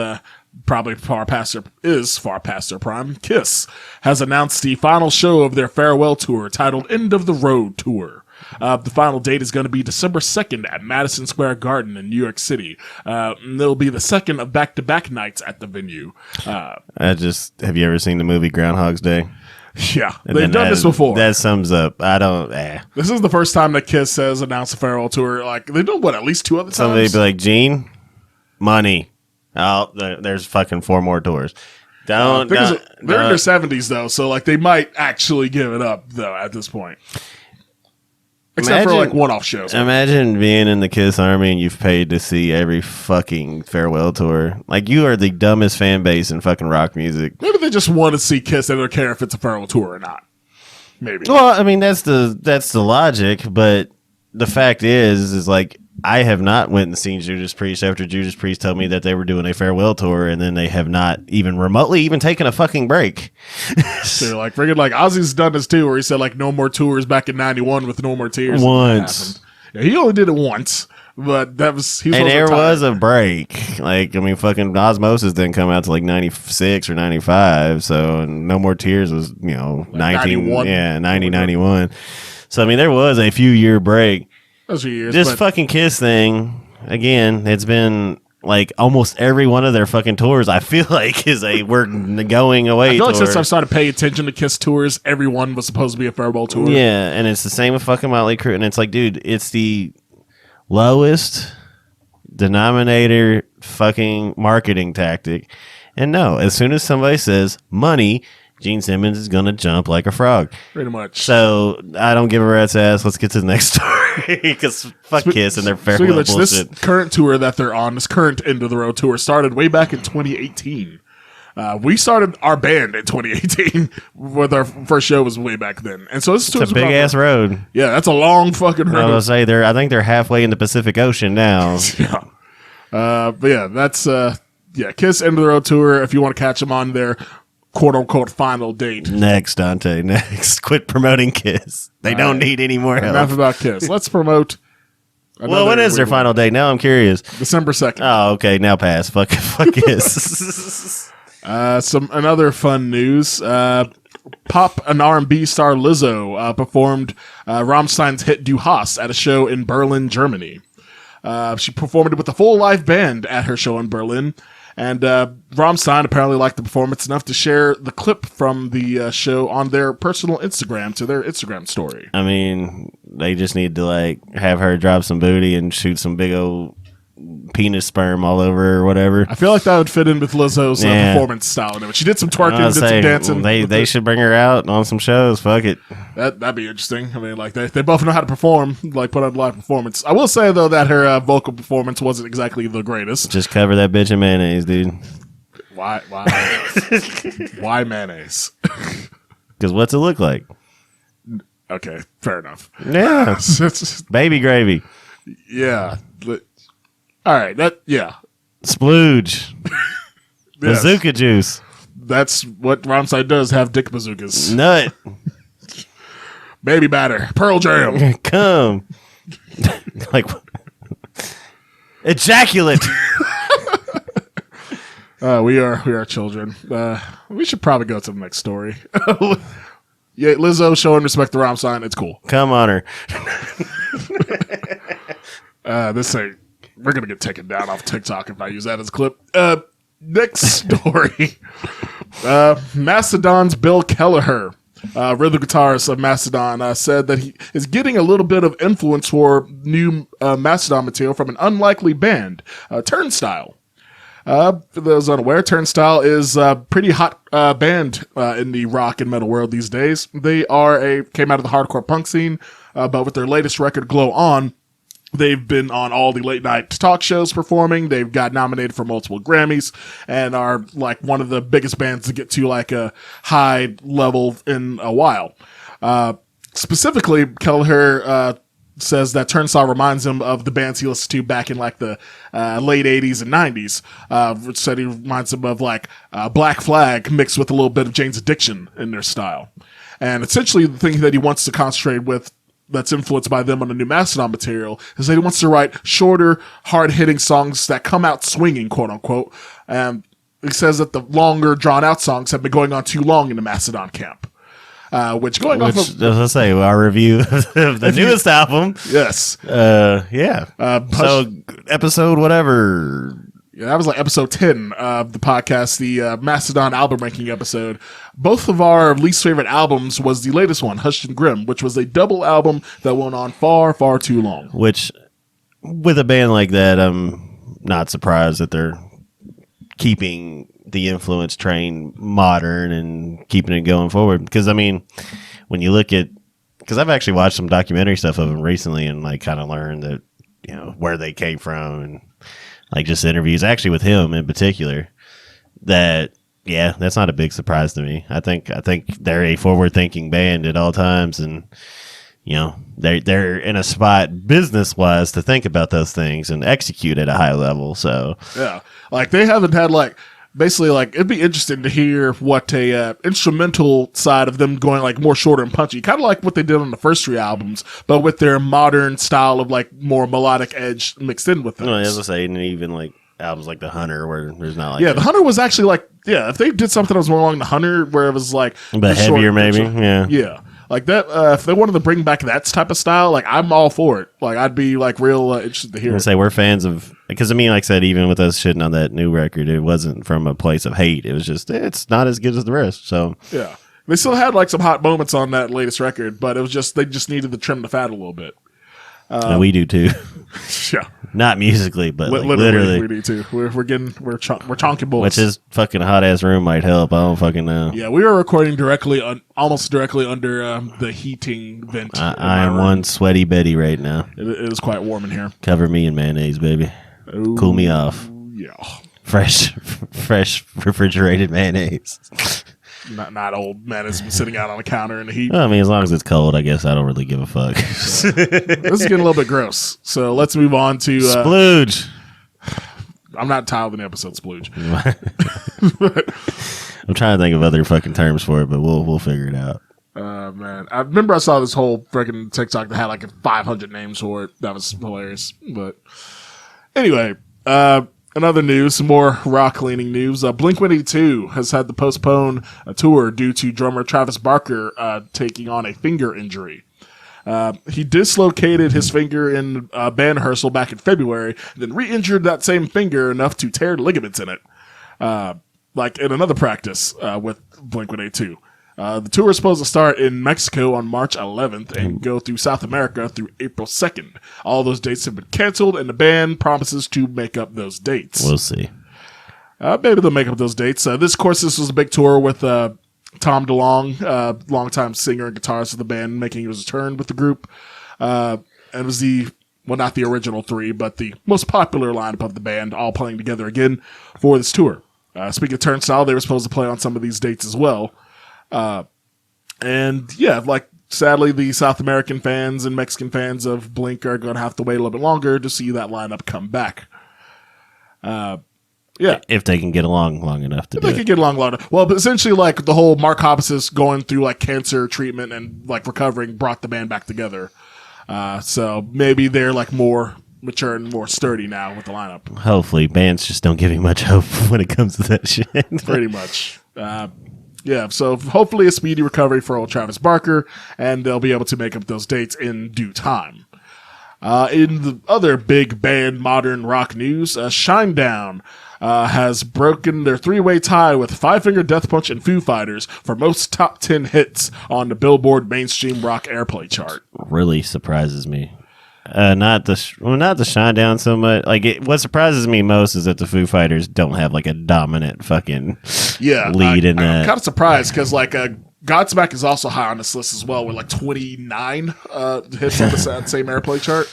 probably far past their prime, Kiss, has announced the final show of their farewell tour titled End of the Road Tour. The final date is going to be December 2nd at Madison Square Garden in New York City. It'll be the second of back-to-back nights at the venue. Have you ever seen the movie Groundhog's Day? Yeah, they've done this before. That sums up. This is the first time that Kiss has announced a farewell tour. Like, they've done, at least 2 other times? Somebody be like, Gene, money. Oh, there's fucking 4 more tours. They're in their 70s, though, so, like, they might actually give it up, though, at this point. Except for, like, one-off shows. Imagine being in the Kiss Army and you've paid to see every fucking farewell tour. Like, you are the dumbest fan base in fucking rock music. Maybe they just want to see Kiss. They don't care if it's a farewell tour or not. Maybe. Well, I mean, that's the logic, but the fact is like, I have not went and seen Judas Priest after Judas Priest told me that they were doing a farewell tour, and then they have not even remotely even taken a fucking break. So, like, freaking, like, Ozzy's done this too, where he said, like, no more tours back in 91 with No More Tears. Once. Yeah, he only did it once, but that was, and there was a break. Like, I mean, fucking Osmosis didn't come out to like 96 or 95, so No More Tears was, like 91. Yeah, 91. So, I mean, there was a few year break. Those few years. This fucking Kiss thing, again, it's been like almost every one of their fucking tours, I feel like, is a we're going away I feel tour. like since I've started paying attention to Kiss tours, everyone was supposed to be a farewell tour. Yeah, and it's the same with fucking Motley Crue. And it's like, dude, it's the lowest denominator fucking marketing tactic. And no, as soon as somebody says money, Gene Simmons is going to jump like a frog. Pretty much. So I don't give a rat's ass. Let's get to the next story. Because fuck Kiss and their farewell bullshit. This current tour that they're on, this current End of the Road tour, started way back in 2018. We started our band in 2018 with our first show was way back then. And so this tour is a big ass road. Yeah, that's a long fucking road. I was gonna say I think they're halfway in the Pacific Ocean now. Yeah. But yeah, that's Kiss End of the Road tour. If you want to catch them on their quote unquote final date. Next, Dante. Next. Quit promoting Kiss. They don't need any more help. Enough about Kiss. Let's promote. Well, when is their final date? Now I'm curious. December 2nd. Oh, okay. Now pass. Fuck Kiss. Another fun news. Pop and R&B star Lizzo performed Rammstein's hit Du Hast at a show in Berlin, Germany. She performed with a full live band at her show in Berlin, and Rammstein apparently liked the performance enough to share the clip from the show on their personal Instagram to their Instagram story. I mean, they just need to like have her drop some booty and shoot some big old penis sperm all over her or whatever. I feel like that would fit in with Lizzo's performance style. She did some twerking, did some dancing. They should bring her out on some shows. Fuck it. That'd be interesting. I mean, like they both know how to perform, like put on a live performance. I will say though that her vocal performance wasn't exactly the greatest. Just cover that bitch in mayonnaise, dude. Why? Why mayonnaise? Because what's it look like? Okay, fair enough. Yeah, baby gravy. Yeah. All right. Splooge. Yes. Bazooka juice. That's what Rammstein does. Have dick bazookas. Nut. Baby batter. Pearl Jam. Come. Like ejaculate. We are children. We should probably go to the next story. Yeah, Lizzo showing respect to Rammstein. It's cool. Come on her. This ain't. We're gonna get taken down off TikTok if I use that as a clip. Next story. Mastodon's Bill Kelleher, rhythm guitarist of Mastodon, said that he is getting a little bit of influence for new Mastodon material from an unlikely band, Turnstile. For those unaware, Turnstile is a pretty hot band in the rock and metal world these days. They came out of the hardcore punk scene, but with their latest record, Glow On, they've been on all the late night talk shows performing. They've got nominated for multiple Grammys and are like one of the biggest bands to get to like a high level in a while. Specifically, Kelleher says that Turnstile reminds him of the bands he listened to back in like the late 80s and 90s, which said he reminds him of like Black Flag mixed with a little bit of Jane's Addiction in their style. And essentially the thing that he wants to concentrate with that's influenced by them on the new Mastodon material is that he wants to write shorter, hard-hitting songs that come out swinging, quote-unquote. And he says that the longer, drawn-out songs have been going on too long in the Mastodon camp. Which off of... As I say, our review of the newest album. Yes. Yeah. So, episode whatever... Yeah, that was like episode 10 of the podcast, the Mastodon album ranking episode. Both of our least favorite albums was the latest one, Hushed and Grim, which was a double album that went on far, far too long. Which, with a band like that, I'm not surprised that they're keeping the influence train modern and keeping it going forward. Because, I mean, when you look at... Because I've actually watched some documentary stuff of them recently and like kind of learned that, you know, where they came from and... like just interviews, actually with him in particular, that, yeah, that's not a big surprise to me. I think they're a forward-thinking band at all times, and, you know, they're in a spot business-wise to think about those things and execute at a high level, so. Yeah, like, they haven't had, like, basically, like, it'd be interesting to hear what a instrumental side of them going, like, more shorter and punchy, kind of like what they did on the first three albums, but with their modern style of, like, more melodic edge mixed in with them. No, as I say, and even, like, albums like The Hunter, where there's not, like... Yeah, The Hunter was actually, like, yeah, if they did something that was more along The Hunter, where it was, like... but heavier, maybe, yeah. Yeah. Like that, if they wanted to bring back that type of style, like I'm all for it. Like I'd be like real interested to hear. I say we're fans of, because I mean, like I said, even with us shitting on that new record, it wasn't from a place of hate. It was just it's not as good as the rest. So yeah, they still had like some hot moments on that latest record, but it was just they just needed to trim the fat a little bit. And we do too. Yeah, not musically, but literally, we need to. We're chonking bullets. Which is fucking hot ass room might help. I don't fucking know. Yeah, we are recording almost directly under the heating vent. I am one sweaty Betty right now. It is quite warm in here. Cover me in mayonnaise, baby. Ooh, cool me off. Yeah, fresh refrigerated mayonnaise. Not old man has been sitting out on the counter in the heat. Well, I mean, as long as it's cold, I guess I don't really give a fuck. This is getting a little bit gross. So let's move on to Splooge. I'm not titling the episode Splooge. I'm trying to think of other fucking terms for it, but we'll figure it out. Man, I remember I saw this whole freaking TikTok that had like 500 names for it. That was hilarious. But anyway, In other news, some more rock-leaning news. Blink-182 has had to postpone a tour due to drummer Travis Barker taking on a finger injury. He dislocated his finger in band rehearsal back in February, then re-injured that same finger enough to tear ligaments in it, like in another practice with Blink-182. The tour is supposed to start in Mexico on March 11th and go through South America through April 2nd. All those dates have been canceled, and the band promises to make up those dates. We'll see. Maybe they'll make up those dates. This was a big tour with Tom DeLonge, longtime singer and guitarist of the band, making his return with the group. And it was not the original three, but the most popular lineup of the band, all playing together again for this tour. Speaking of Turnstile, they were supposed to play on some of these dates as well. And yeah, like sadly, the South American fans and Mexican fans of Blink are going to have to wait a little bit longer to see that lineup come back. Yeah, if they can get along long enough to do it. They can get along long enough. Well, but essentially, like the whole Mark Hoppus going through like cancer treatment and like recovering brought the band back together. So maybe they're like more mature and more sturdy now with the lineup. Hopefully, bands just don't give me much hope when it comes to that shit. Pretty much. Yeah, so hopefully a speedy recovery for old Travis Barker, and they'll be able to make up those dates in due time. In the other big band modern rock news, Shinedown has broken their three-way tie with Five Finger Death Punch and Foo Fighters for most top 10 hits on the Billboard Mainstream Rock Airplay chart. Really surprises me. Not the Shinedown so much. Like what surprises me most is that the Foo Fighters don't have like a dominant fucking lead in that. I'm kind of surprised because like Godsmack is also high on this list as well with like 29 hits on the same airplay chart.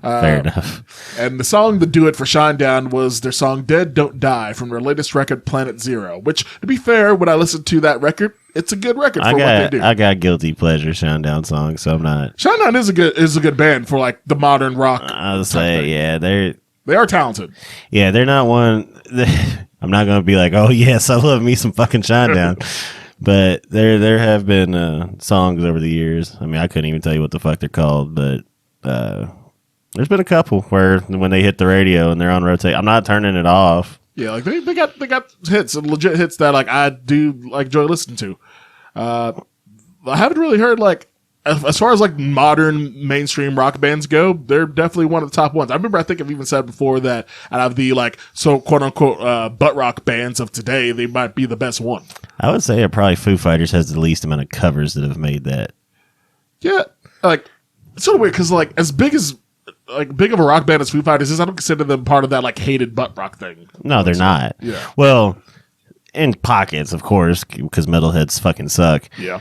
Fair enough. And the song that do it for Shinedown was their song Dead Don't Die from their latest record Planet Zero, which to be fair, when I listened to that record, it's a good record for what they do. I got guilty pleasure Shinedown songs, so I'm not. Shinedown is a good band for like the modern rock. I would say, yeah, they are talented. Yeah, they're not one. I'm not going to be like, oh yes, I love me some fucking Shinedown. But there have been songs over the years. I mean, I couldn't even tell you what the fuck they're called, but there's been a couple where when they hit the radio and they're on rotate, I'm not turning it off. Yeah, like they got hits, legit hits that like I do like enjoy listening to. I haven't really heard like as far as like modern mainstream rock bands go, they're definitely one of the top ones. I remember I think I've even said before that out of the like so quote unquote butt rock bands of today, they might be the best one. I would say probably Foo Fighters has the least amount of covers that have made that. Yeah, like it's sort of weird because like as big of a rock band as Foo Fighters is, I don't consider them part of that like hated butt rock thing. No, they're not. Yeah. Well, in pockets, of course, because metalheads fucking suck. Yeah.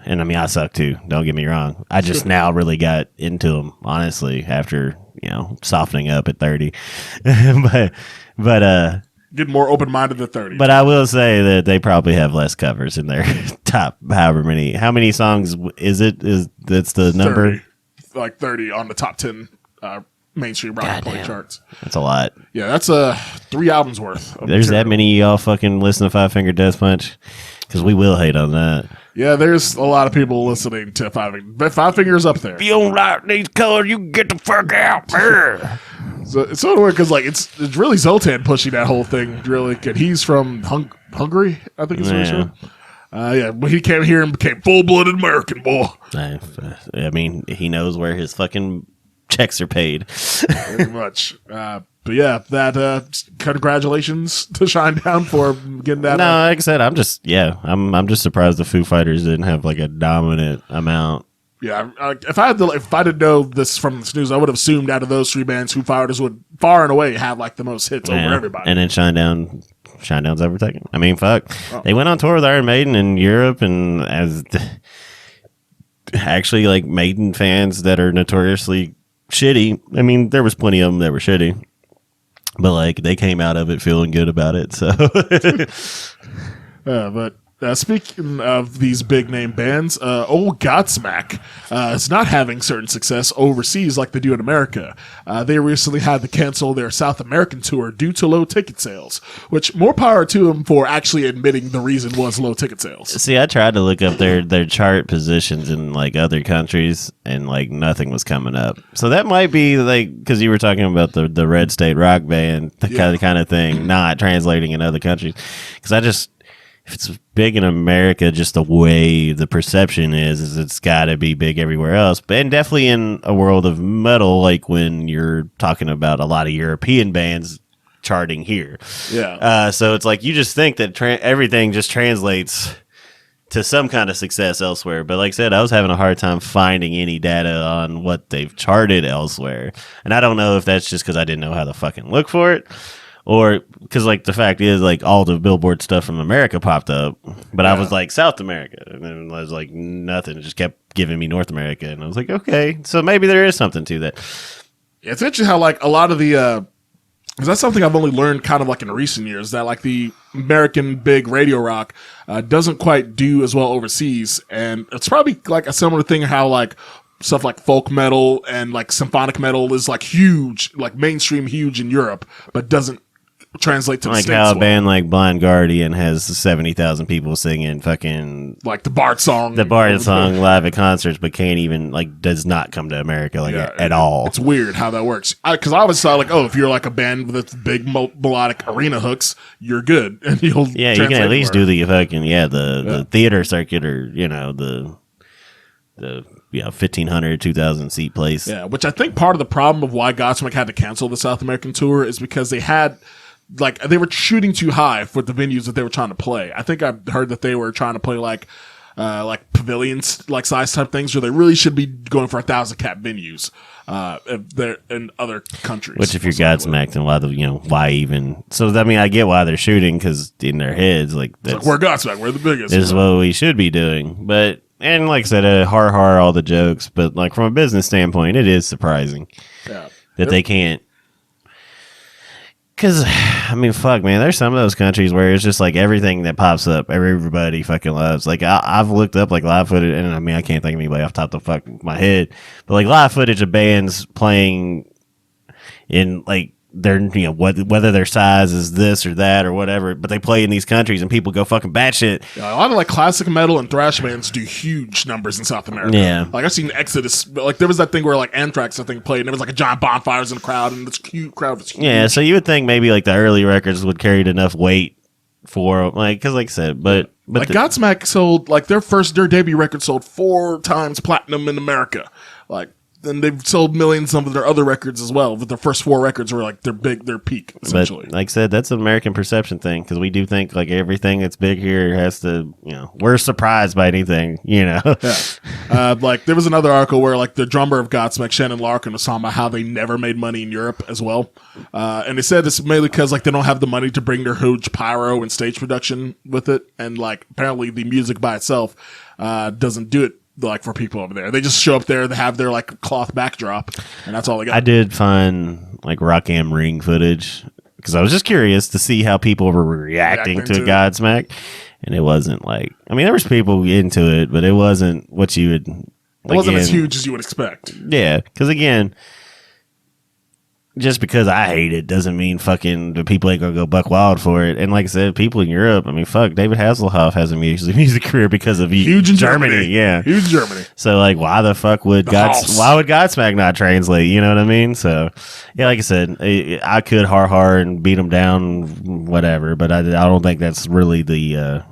And I mean, I suck too. Don't get me wrong. I just now really got into them, honestly, after softening up at 30. but getting more open minded at 30. But I will say that they probably have less covers in their top. How many songs is it? That's the number? 30. Like 30 on the top 10 mainstream rock play charts. That's a lot. Yeah, that's 3 albums worth. There's that many of y'all fucking listen to Five Finger Death Punch? Because we will hate on that. Yeah, there's a lot of people listening to Five Finger. But Five Fingers up there. If you don't like these colors, you can get the fuck out. So it's sort of weird because like it's really Zoltan pushing that whole thing really good. He's from Hungary, I think it's from. Yeah, but he came here and became full-blooded American boy. I mean, he knows where his fucking checks are paid. Pretty much. But yeah, that congratulations to Shinedown for getting that. No, like I said, I'm just surprised the Foo Fighters didn't have like a dominant amount. Yeah, if I didn't know this from this news, I would have assumed out of those 3 bands, Foo Fighters would far and away have like the most hits over everybody. And then Shinedown's overtaken. I mean, fuck, They went on tour with Iron Maiden in Europe, and actually like Maiden fans that are notoriously shitty. I mean, there was plenty of them that were shitty. But like they came out of it feeling good about it, so. But Speaking of these big name bands, old Godsmack is not having certain success overseas like they do in America. They recently had to cancel their South American tour due to low ticket sales, which more power to them for actually admitting the reason was low ticket sales. See, I tried to look up their chart positions in like other countries, and like nothing was coming up. So that might be like because you were talking about the Red State Rock Band, the kind of thing, not translating in other countries. Because if it's big in America, just the way the perception is it's got to be big everywhere else. But and definitely in a world of metal, like when you're talking about a lot of European bands charting here. Yeah. So it's like you just think that everything just translates to some kind of success elsewhere. But like I said, I was having a hard time finding any data on what they've charted elsewhere. And I don't know if that's just because I didn't know how to fucking look for it. Or because, like, the fact is, like, all the Billboard stuff from America popped up, but I was like, South America. And then I was like, nothing. It just kept giving me North America. And I was like, okay, so maybe there is something to that. It's interesting how, like, a lot of the, because that's something I've only learned kind of like in recent years, that, like, the American big radio rock doesn't quite do as well overseas. And it's probably, like, a similar thing how, like, stuff like folk metal and, like, symphonic metal is, like, huge, like, mainstream huge in Europe, but doesn't translate to the like States. How a band like Blind Guardian has 70,000 people singing fucking like the Bard song live at concerts, but can't even like does not come to America like at all. It's weird how that works because I always thought like, oh, if you're like a band with big melodic arena hooks, you're good and you'll you can at least do the fucking the theater circuit or the 1,500 2,000 seat place. Yeah, which I think part of the problem of why Godsmack had to cancel the South American tour is because they had. Like, they were shooting too high for the venues that they were trying to play. I think I heard that they were trying to play, like pavilions, like, size type things, where they really should be going for 1,000 cap venues, if they're in other countries. Which, if you're Godsmack, then why even? So, I mean, I get why they're shooting, because in their heads, like, that's, we're Godsmack, we're the biggest. This is what we should be doing. But, and like I said, all the jokes, but, like, from a business standpoint, it is surprising that they can't. Because, I mean, fuck, man, there's some of those countries where it's just like everything that pops up, everybody fucking loves. Like, I've looked up, like, live footage, and I mean, I can't think of anybody off the top of the fuck my head, but, like, live footage of bands playing in, like, their, whether their size is this or that or whatever, but they play in these countries and people go fucking batshit. Yeah, a lot of, like, classic metal and thrash bands do huge numbers in South America. Yeah. Like, I've seen Exodus, like, there was that thing where, like, Anthrax, I think, played, and there was, like, a giant bonfires in the crowd, and this crowd was huge. Yeah, so you would think maybe, like, the early records would carry enough weight for, like, because, like I said, but like, Godsmack sold, like, their debut record sold 4 times platinum in America. Like, and they've sold millions of their other records as well. But their first 4 records were like their peak, essentially. But like I said, that's an American perception thing because we do think like everything that's big here has to, we're surprised by anything, Yeah. Like there was another article where like the drummer of Godsmack, Shannon Larkin, was talking about how they never made money in Europe as well. And they said it's mainly because like they don't have the money to bring their huge pyro and stage production with it. And like apparently the music by itself doesn't do it. Like for people over there, they just show up there. They have their like cloth backdrop, and that's all they got. I did find like Rock Am Ring footage because I was just curious to see how people were reacting to Godsmack, and it wasn't like there was people into it, but it wasn't what you would. It wasn't as huge as you would expect. Yeah, because again. Just because I hate it doesn't mean fucking the people ain't gonna go buck wild for it. And like I said, people in Europe, fuck, David Hasselhoff has a music career because of huge in Germany. Yeah, huge in Germany. So like, why the fuck would why would Godsmack not translate? You know what I mean? So yeah, like I said, I could har and beat them down, whatever. But I don't think that's really the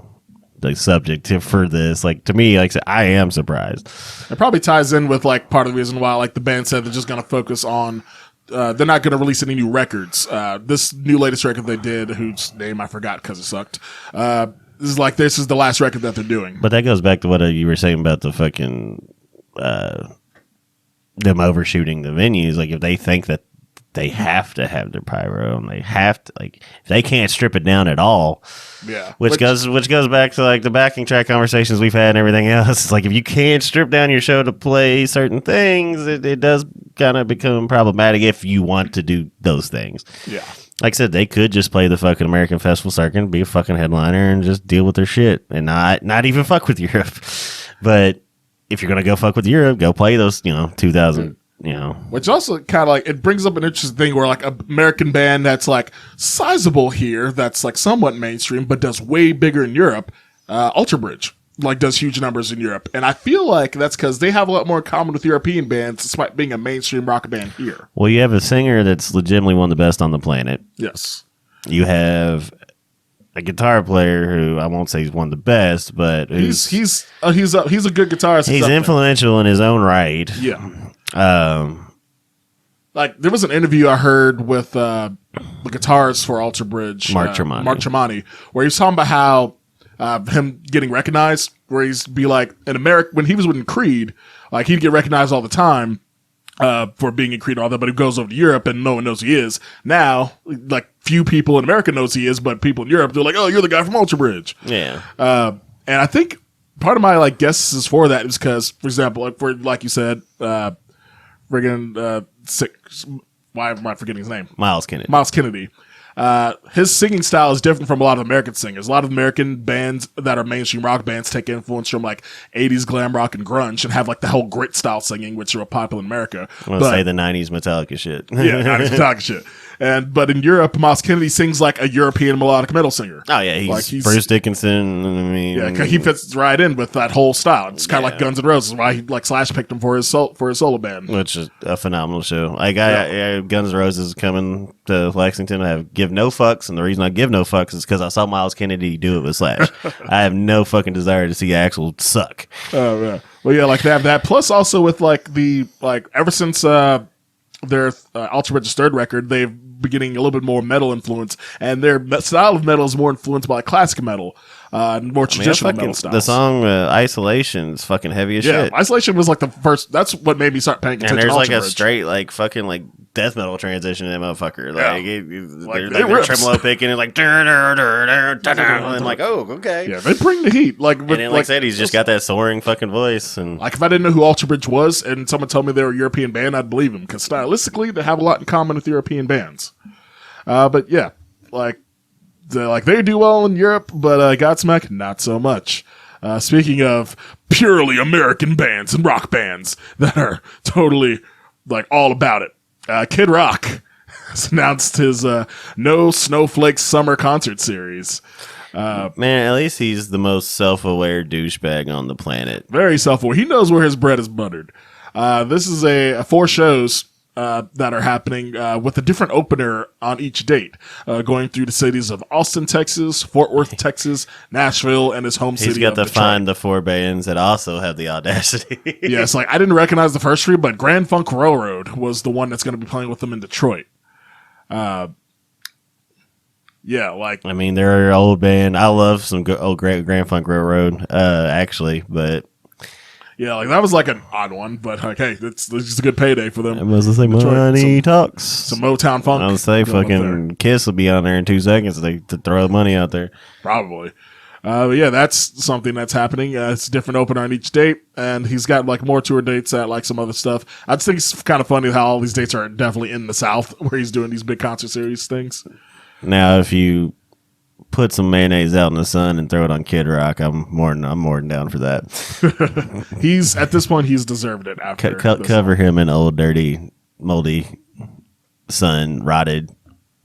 subject for this. Like to me, like I said, I am surprised. It probably ties in with like part of the reason why like the band said they're just gonna focus on. They're not going to release any new records. This new latest record they did, whose name I forgot because it sucked, this is the last record that they're doing. But that goes back to what you were saying about the fucking them overshooting the venues. Like if they think that they have to have their pyro and they have to if they can't strip it down at all. Yeah. Which goes back to like the backing track conversations we've had and everything else. It's like if you can't strip down your show to play certain things, it does kind of become problematic if you want to do those things. Yeah. Like I said, they could just play the fucking American Festival circuit, be a fucking headliner, and just deal with their shit, and not even fuck with Europe. But if you're gonna go fuck with Europe, go play those, 2000. Which also kind of like, it brings up an interesting thing where like an American band that's like sizable here, that's like somewhat mainstream, but does way bigger in Europe, Ultra Bridge, like does huge numbers in Europe. And I feel like that's because they have a lot more in common with European bands, despite being a mainstream rock band here. Well, you have a singer that's legitimately one of the best on the planet. Yes. You have a guitar player who I won't say he's one of the best, but he's a good guitarist. He's influential in his own right. Yeah. Like there was an interview I heard with the guitarist for Ultra Bridge, Mark Tremonti, where he was talking about how him getting recognized, where he's be like in America when he was with Creed, like he'd get recognized all the time for being in Creed and all that, but he goes over to Europe and no one knows who he is. Now, like few people in America knows who he is, but people in Europe they're like, "Oh, you're the guy from Ultra Bridge." Yeah. And I think part of my like guesses for that is because, for example, like you said, why am I forgetting his name? Miles Kennedy. His singing style is different from a lot of American singers. A lot of American bands that are mainstream rock bands take influence from like 80s glam rock and grunge and have like the whole grit style singing, which are popular in America. I want to say the 90s Metallica shit. Yeah, 90s Metallica shit. But in Europe, Miles Kennedy sings like a European melodic metal singer. Oh yeah, he's Bruce Dickinson. I mean, yeah, he fits right in with that whole style. It's kind of like Guns N' Roses. Why he like Slash picked him for his solo band, which is a phenomenal show. Like Guns N' Roses is coming to Lexington. I give no fucks, and the reason I give no fucks is because I saw Miles Kennedy do it with Slash. I have no fucking desire to see Axl suck. Oh yeah, well yeah, like they have that. Plus also with like ever since their Ultra Bridge's third record, they've been getting a little bit more metal influence, and their style of metal is more influenced by classic metal, more traditional metal styles. The song Isolation is fucking heavy as shit. Isolation was like the first. That's what made me start paying attention. And there's to like Ultra a Bridge. straight like fucking like death metal transition in that motherfucker. Like, they're tremolo picking and like and like, oh, okay. Yeah, they bring the heat. Like, and then, like I said, he's just got that soaring fucking voice. And like, if I didn't know who Ultra Bridge was, and someone told me they were a European band, I'd believe him because stylistically, they have a lot in common with European bands. But yeah, they do well in Europe, but Godsmack not so much. Speaking of purely American bands and rock bands that are totally like all about it, Kid Rock has announced his No Snowflake Summer Concert Series. Man, at least he's the most self-aware douchebag on the planet. Very self-aware. He knows where his bread is buttered. This is a 4 shows that are happening with a different opener on each date, going through the cities of Austin, Texas, Fort Worth, Texas, Nashville, and his home city. He's got to Detroit. find the 4 bands that also have the audacity. Yeah, it's like I didn't recognize the first 3, but Grand Funk Railroad was the one that's going to be playing with them in Detroit. Yeah, like I mean, they're an old band. I love some old Grand Funk Railroad, actually, but. Yeah, like that was like an odd one, but like, hey, it's just a good payday for them. It was the same money talks. Some Motown funk. I would say fucking Kiss will be on there in 2 seconds to throw the money out there. Probably. But yeah, that's something that's happening. It's a different opener on each date, and he's got like more tour dates at like some other stuff. I just think it's kind of funny how all these dates are definitely in the South, where he's doing these big concert series things. Now, if you put some mayonnaise out in the sun and throw it on Kid Rock, I'm more than down for that. He's at this point he's deserved it after cover him in old dirty moldy sun rotted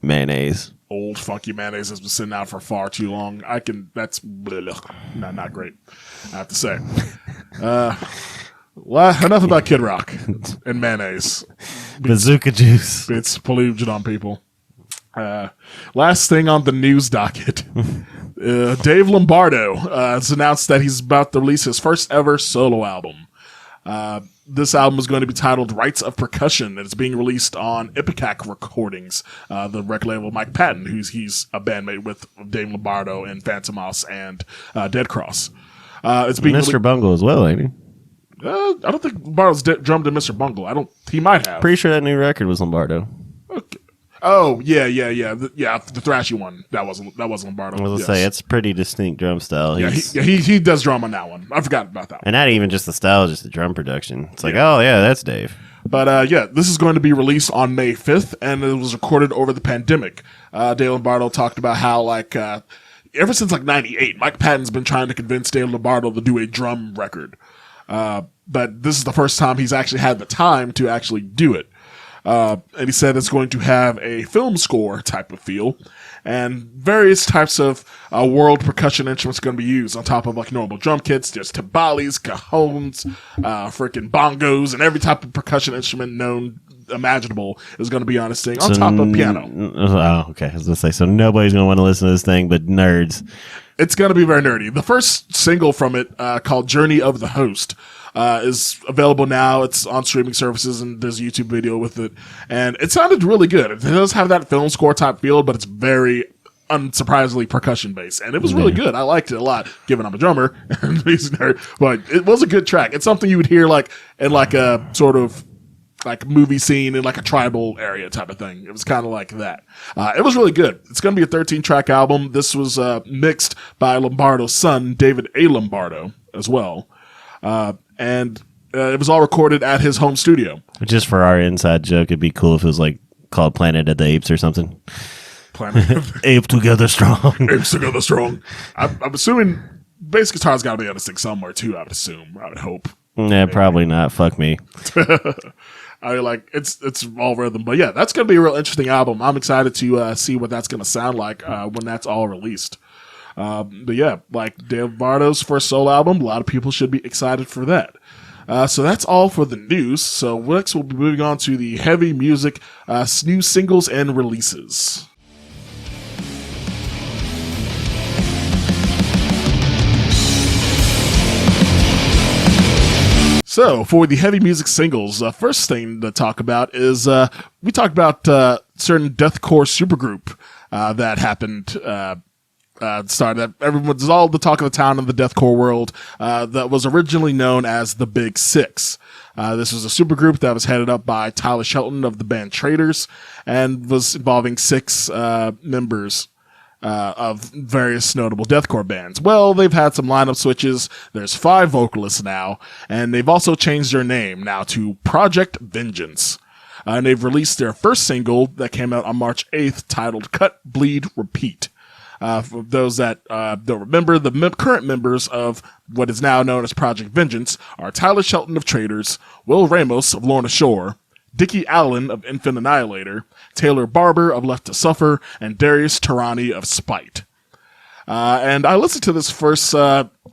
mayonnaise. Old funky mayonnaise has been sitting out for far too long. That's not great, I have to say. Well, enough about Kid Rock and mayonnaise. Bazooka juice. It's polluted on people. Last thing on the news docket, Dave Lombardo has announced that he's about to release his first ever solo album. This album is going to be titled Rites of Percussion, and it's being released on Ipecac Recordings, the record label of Mike Patton, he's a bandmate with Dave Lombardo and Phantom Mouse and Dead Cross. It's being Mr. Bungle as well, ain't he? I don't think Lombardo's drummed in Mr. Bungle. He might have. Pretty sure that new record was Lombardo. Okay. Oh yeah. The thrashy one. That wasn't Lombardo. I was gonna say it's pretty distinct drum style. Yeah, he does drum on that one. I forgot about that one. And not even just the style, just the drum production. It's like, oh yeah, that's Dave. But this is going to be released on May 5th, and it was recorded over the pandemic. Dave Lombardo talked about how, like, ever since, like, 98, Mike Patton's been trying to convince Dave Lombardo to do a drum record. But this is the first time he's actually had the time to actually do it. And he said it's going to have a film score type of feel, and various types of world percussion instruments going to be used on top of like normal drum kits. There's timbales, cajones, freaking bongos, and every type of percussion instrument known imaginable is going to be on this thing on top of piano. Oh, okay. I was gonna say, so nobody's gonna want to listen to this thing but nerds. It's going to be very nerdy. The first single from it, called "Journey of the Host," is available now. It's on streaming services, and there's a YouTube video with it. And it sounded really good. It does have that film score type feel, but it's very unsurprisingly percussion based. And it was really good. I liked it a lot, given I'm a drummer. But it was a good track. It's something you would hear like in like a sort of like movie scene in like a tribal area type of thing. It was kind of like that. It was really good. It's going to be a 13-track album. This was mixed by Lombardo's son, David A. Lombardo, as well. And it was all recorded at his home studio. Just for our inside joke, it'd be cool if it was like called Planet of the Apes or something. Ape together strong. Apes together strong. I'm assuming bass guitar's got to be on this thing somewhere too. I would assume. I would hope. Yeah, probably not. Fuck me. I mean, like it's all rhythm, but yeah, that's gonna be a real interesting album. I'm excited to see what that's gonna sound like when that's all released. But yeah, like Dave Lombardo's first solo album, a lot of people should be excited for that. So that's all for the news. So next we'll be moving on to the heavy music, new singles and releases. So, for the heavy music singles, first thing to talk about is we talked about certain deathcore supergroup that happened, started that everyone's all the talk of the town in the deathcore world that was originally known as the Big Six. This was a supergroup that was headed up by Tyler Shelton of the band Traitors and was involving 6 members of various notable deathcore bands. Well, they've had some lineup switches. There's 5 vocalists now, and they've also changed their name now to Project Vengeance. And they've released their first single that came out on March 8th titled Cut, Bleed, Repeat. For those that don't remember, the current members of what is now known as Project Vengeance are Tyler Shelton of Traitors, Will Ramos of Lorna Shore, Dickie Allen of Infant Annihilator, Taylor Barber of Left to Suffer, and Darius Tarani of Spite. And I listened to this first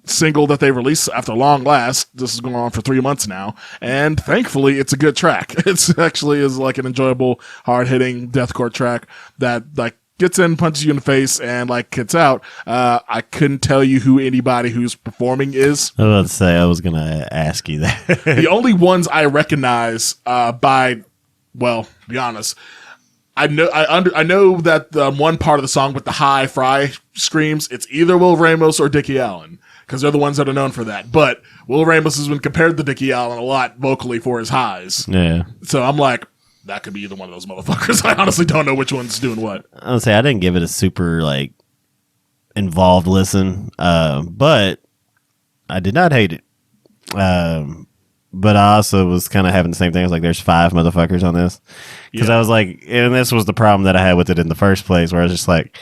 single that they released after long last. This is going on for 3 months now, and thankfully it's a good track. It's actually is like an enjoyable, hard-hitting deathcore track that like gets in, punches you in the face, and like gets out. I couldn't tell you who anybody who's performing is. I was about to say, I was gonna ask you that. The only ones I recognize be honest, I know that one part of the song with the high fry screams, it's either Will Ramos or Dickie Allen, because they're the ones that are known for that. But Will Ramos has been compared to Dickie Allen a lot vocally for his highs. Yeah. So I'm like, that could be either one of those motherfuckers. I honestly don't know which one's doing what. I would say I didn't give it a super like involved listen, but I did not hate it. But I also was kind of having the same thing. I was like, there's 5 motherfuckers on this. Because I was like, and this was the problem that I had with it in the first place, where I was just like,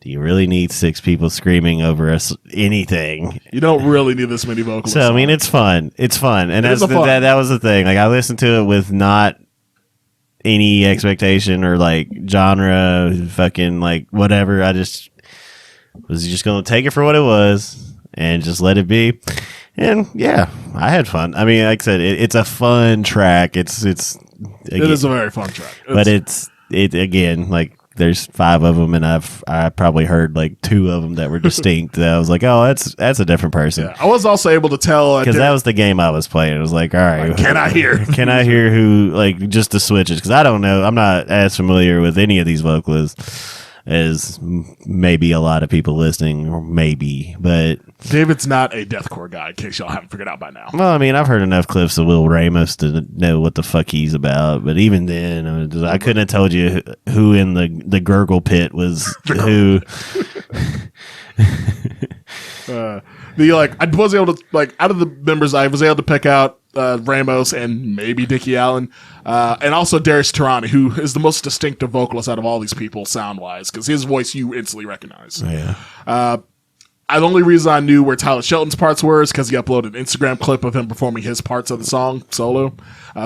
do you really need 6 people screaming over us anything? You don't really need this many vocalists. So, I mean, it's fun. It's fun. And that was the thing. Like, I listened to it with not any expectation or like genre, fucking like whatever. I just was just going to take it for what it was and just let it be. And yeah, I had fun. I mean, like I said, it's a fun track. It is a very fun track. But it again, like there's 5 of them, and I probably heard like 2 of them that were distinct. That I was like, oh, that's a different person. Yeah, I was also able to tell because that was the game I was playing. It was like, all right, like, can I hear who, like, just the switches? Because I don't know. I'm not as familiar with any of these vocalists. as maybe a lot of people listening, or maybe, but David's not a deathcore guy, in case y'all haven't figured out by now. well, I mean, I've heard enough clips of Will Ramos to know what the fuck he's about. But even then, I couldn't have told you who in the gurgle pit was who. I was able to, like, out of the members, I was able to pick out Ramos and maybe Dickie Allen, and also Darius Tirani, who is the most distinctive vocalist out of all these people sound-wise, because his voice you instantly recognize. Yeah. The only reason I knew where Tyler Shelton's parts were is because he uploaded an Instagram clip of him performing his parts of the song solo.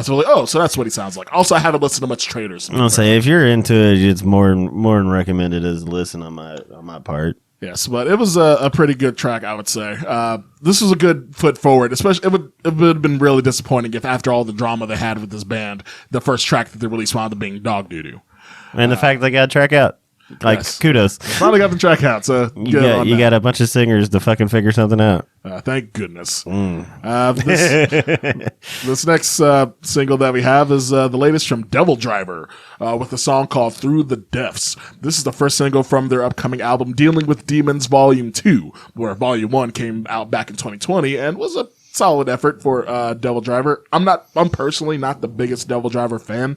So like, so that's what he sounds like. Also, I haven't listened to much Traders. I'll say if you're into it, it's more than recommended as a listen on my part. Yes, but it was a pretty good track, I would say. This was a good foot forward. Especially, it would have been really disappointing if after all the drama they had with this band, the first track that they released wound up being Dog Doo-Doo. And the fact they got a track out. Like, yes. Kudos. Finally got the track out, so you got a bunch of singers to fucking figure something out. Thank goodness. This next single that we have is the latest from Devil Driver with a song called Through the Depths. This is the first single from their upcoming album, Dealing with Demons Volume 2, where Volume 1 came out back in 2020 and was a solid effort for Devil Driver. I'm personally not the biggest Devil Driver fan.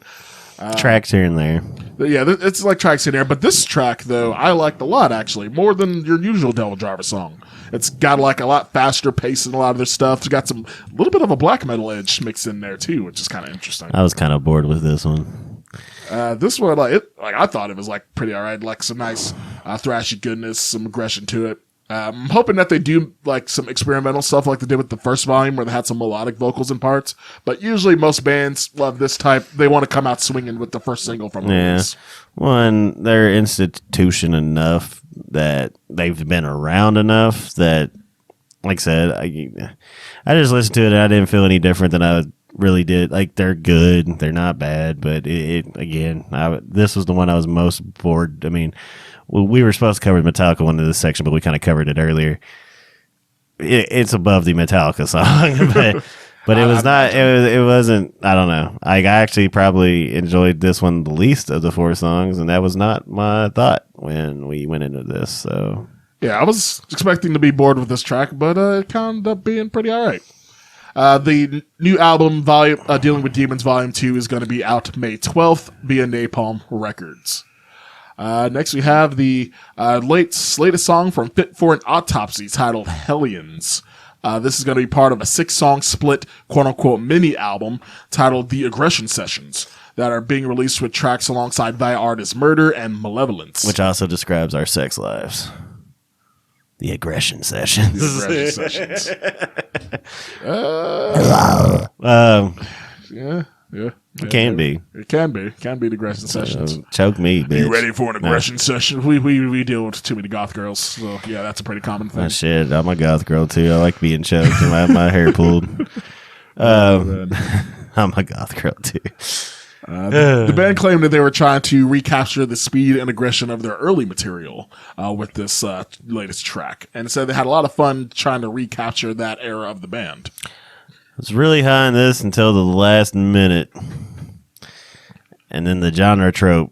Tracks here and there. Yeah, it's like tracks in there. But this track, though, I liked a lot, actually. More than your usual Devil Driver song. It's got like a lot faster pace than a lot of their stuff. It's got a little bit of a black metal edge mixed in there, too, which is kind of interesting. I was kind of bored with this one. This one, I thought it was like pretty all right. Like some nice thrashy goodness, some aggression to it. I'm hoping that they do like some experimental stuff like they did with the first volume where they had some melodic vocals and parts. But usually most bands love this type. They want to come out swinging with the first single from the release. One, they're institution enough that they've been around enough that, like I said, I just listened to it and I didn't feel any different than I really did. Like, they're good. They're not bad. But this was the one I was most bored. I mean, we were supposed to cover the Metallica one in this section, but we kind of covered it earlier. It's above the Metallica song, but it was not. It wasn't. I don't know. I actually probably enjoyed this one the least of the four songs, and that was not my thought when we went into this. So yeah, I was expecting to be bored with this track, but it ended up being pretty all right. The new album, Dealing with Demons Volume 2, is going to be out May 12th via Napalm Records. Next, we have the latest song from Fit for an Autopsy titled Hellions. This is going to be part of a 6-song split, quote-unquote, mini-album titled The Aggression Sessions that are being released with tracks alongside Via Artist Murder and Malevolence. Which also describes our sex lives. The Aggression Sessions. The Aggression Sessions. Yeah. It can be. It can be. It can be the aggression sessions. Choke me, bitch. You ready for an aggression session? We deal with too many goth girls, so yeah, that's a pretty common thing. Oh, shit, I'm a goth girl too. I like being choked and my hair pulled. I'm a goth girl too. The band claimed that they were trying to recapture the speed and aggression of their early material with this latest track, and said they had a lot of fun trying to recapture that era of the band. I was really high on this until the last minute. And then the genre trope.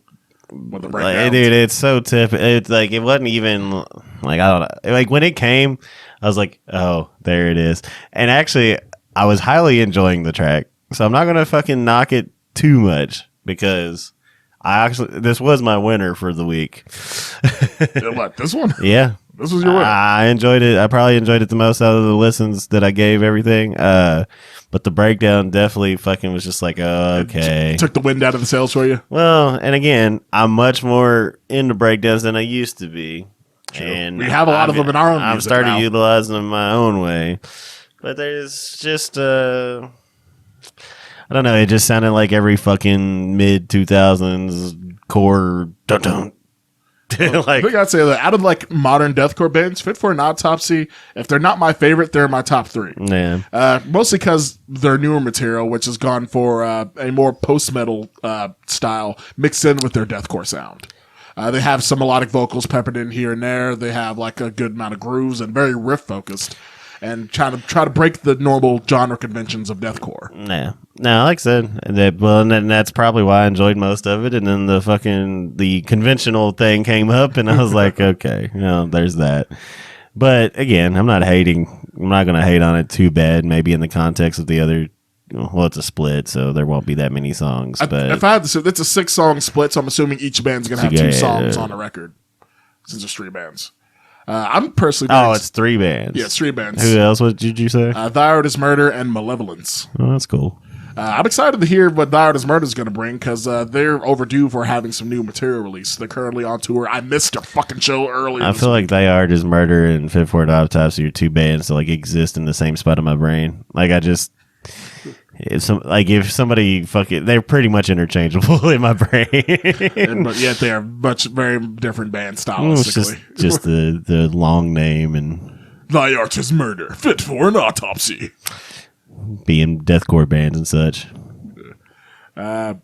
Dude, it's so typical. It's like, it wasn't even, like, I don't know. Like, when it came, I was like, oh, there it is. And actually, I was highly enjoying the track. So I'm not going to fucking knock it too much because this was my winner for the week. What, this one? Yeah. This was your winner. I enjoyed it. I probably enjoyed it the most out of the listens that I gave everything. But the breakdown definitely fucking was just like, oh, okay. Took the wind out of the sails for you? Well, and again, I'm much more into breakdowns than I used to be. True. And we have a lot of them in our own music I'm starting now. Utilizing them my own way. But there's just, I don't know, it just sounded like every fucking mid-2000s core dun-dun. Like, I think I'd say that out of like modern deathcore bands, Fit for an Autopsy, if they're not my favorite, they're my top 3. Yeah. Mostly because their newer material, which has gone for a more post-metal style, mixed in with their deathcore sound. They have some melodic vocals peppered in here and there. They have like a good amount of grooves and very riff focused. and try to break the normal genre conventions of deathcore. Nah. No, like I said, and that's probably why I enjoyed most of it. And then the conventional thing came up, and I was like, okay, there's that. But again, I'm not hating. I'm not going to hate on it too bad. Maybe in the context of the other, well, it's a split, so there won't be that many songs. But if I had to, it's a 6-song split, so I'm assuming each band's going to have 2 songs on a record, since there's 3 bands. I'm personally. It's 3 bands. Yeah, it's 3 bands. Who else? What did you say? Thy Art is Murder and Malevolence. Oh, that's cool. I'm excited to hear what Thy Art is Murder is going to bring because they're overdue for having some new material released. They're currently on tour. I missed a fucking show earlier. I feel like Thy Art is Murder and Fit for an Autopsy are 2 bands that like exist in the same spot in my brain. Like if somebody they're pretty much interchangeable in my brain. But yet they are very different bands stylistically. It's just the long name and Thy Art is Murder, Fit for an Autopsy. Being deathcore bands and such. Yeah,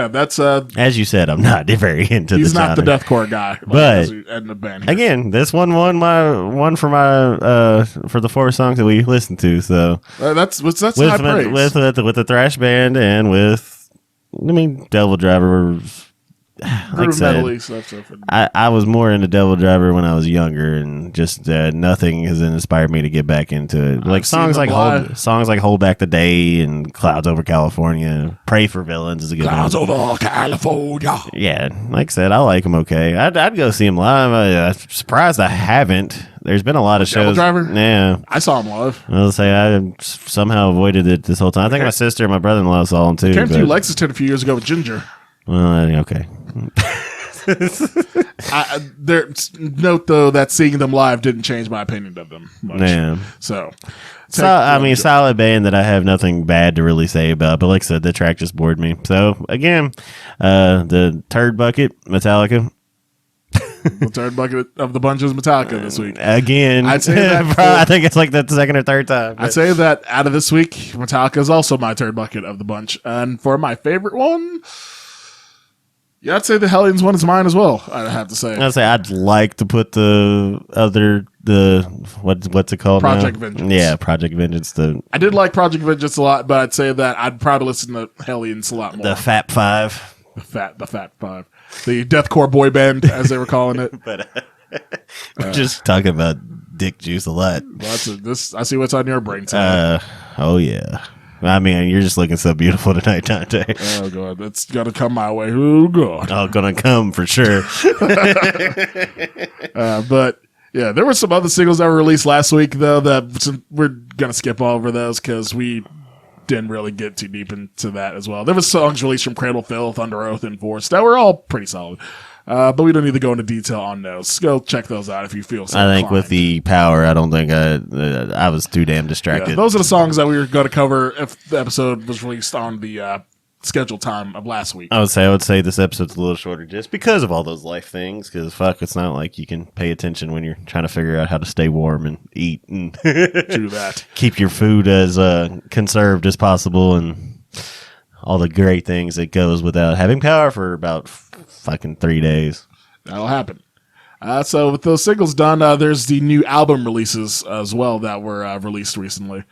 that's as you said, I'm not very into he's the not genre. the deathcore guy. But in the band here. Again, this one won for the 4 songs that we listened to. So that's high praise. With the thrash band and with Devil Driver. Like I said, I was more into Devil Driver when I was younger, and just nothing has inspired me to get back into it. Like songs like Hold Back the Day and Clouds Over California. Pray for Villains is a good one. Clouds Over California. Yeah, like I said, I like them okay. I'd go see them live. I'm surprised I haven't. There's been a lot of shows. Devil Driver? Yeah. I saw him live. I'll say I somehow avoided it this whole time. I think my sister and my brother-in-law saw them too. Came to Lexington a few years ago with Ginger. Well, okay. Note though that seeing them live didn't change my opinion of them much. Yeah. So solid band that I have nothing bad to really say about. But like I said, the track just bored me. So again, the turd bucket, Metallica. The third bucket of the bunch is Metallica this week. Again, I'd say that I think it's like the 2nd or 3rd time. I'd say that out of this week, Metallica is also my third bucket of the bunch. And for my favorite one, yeah, I'd say the Hellions one is mine as well. I'd have to say. I'd like to put what's it called? Project now? Vengeance. Yeah, Project Vengeance. I did like Project Vengeance a lot, but I'd say that I'd probably listen to Hellions a lot more. The Fat Five. The Fat Five. The deathcore boy band, as they were calling it. But we're just talking about dick juice a lot. Well, I see what's on your brain tonight. Oh yeah. I mean, you're just looking so beautiful tonight, Dante. Oh god, that's gonna come my way. Oh god. Oh, gonna come for sure. But yeah, there were some other singles that were released last week though that we're gonna skip over those because we didn't really get too deep into that as well. There was songs released from Cradle Filth, Under Oath, and Force that were all pretty solid. But we don't need to go into detail on those. Go check those out if you feel so I think inclined. with the power, I don't think I was too damn distracted. Yeah, those are the songs that we were going to cover if the episode was released on the scheduled time of last week. I would say this episode's a little shorter just because of all those life things. Because it's not like you can pay attention when you're trying to figure out how to stay warm and eat and Do that. keep your food as conserved as possible and all the great things that goes without having power for about fucking 3 days. That'll happen. So with those singles done, there's the new album releases as well that were released recently.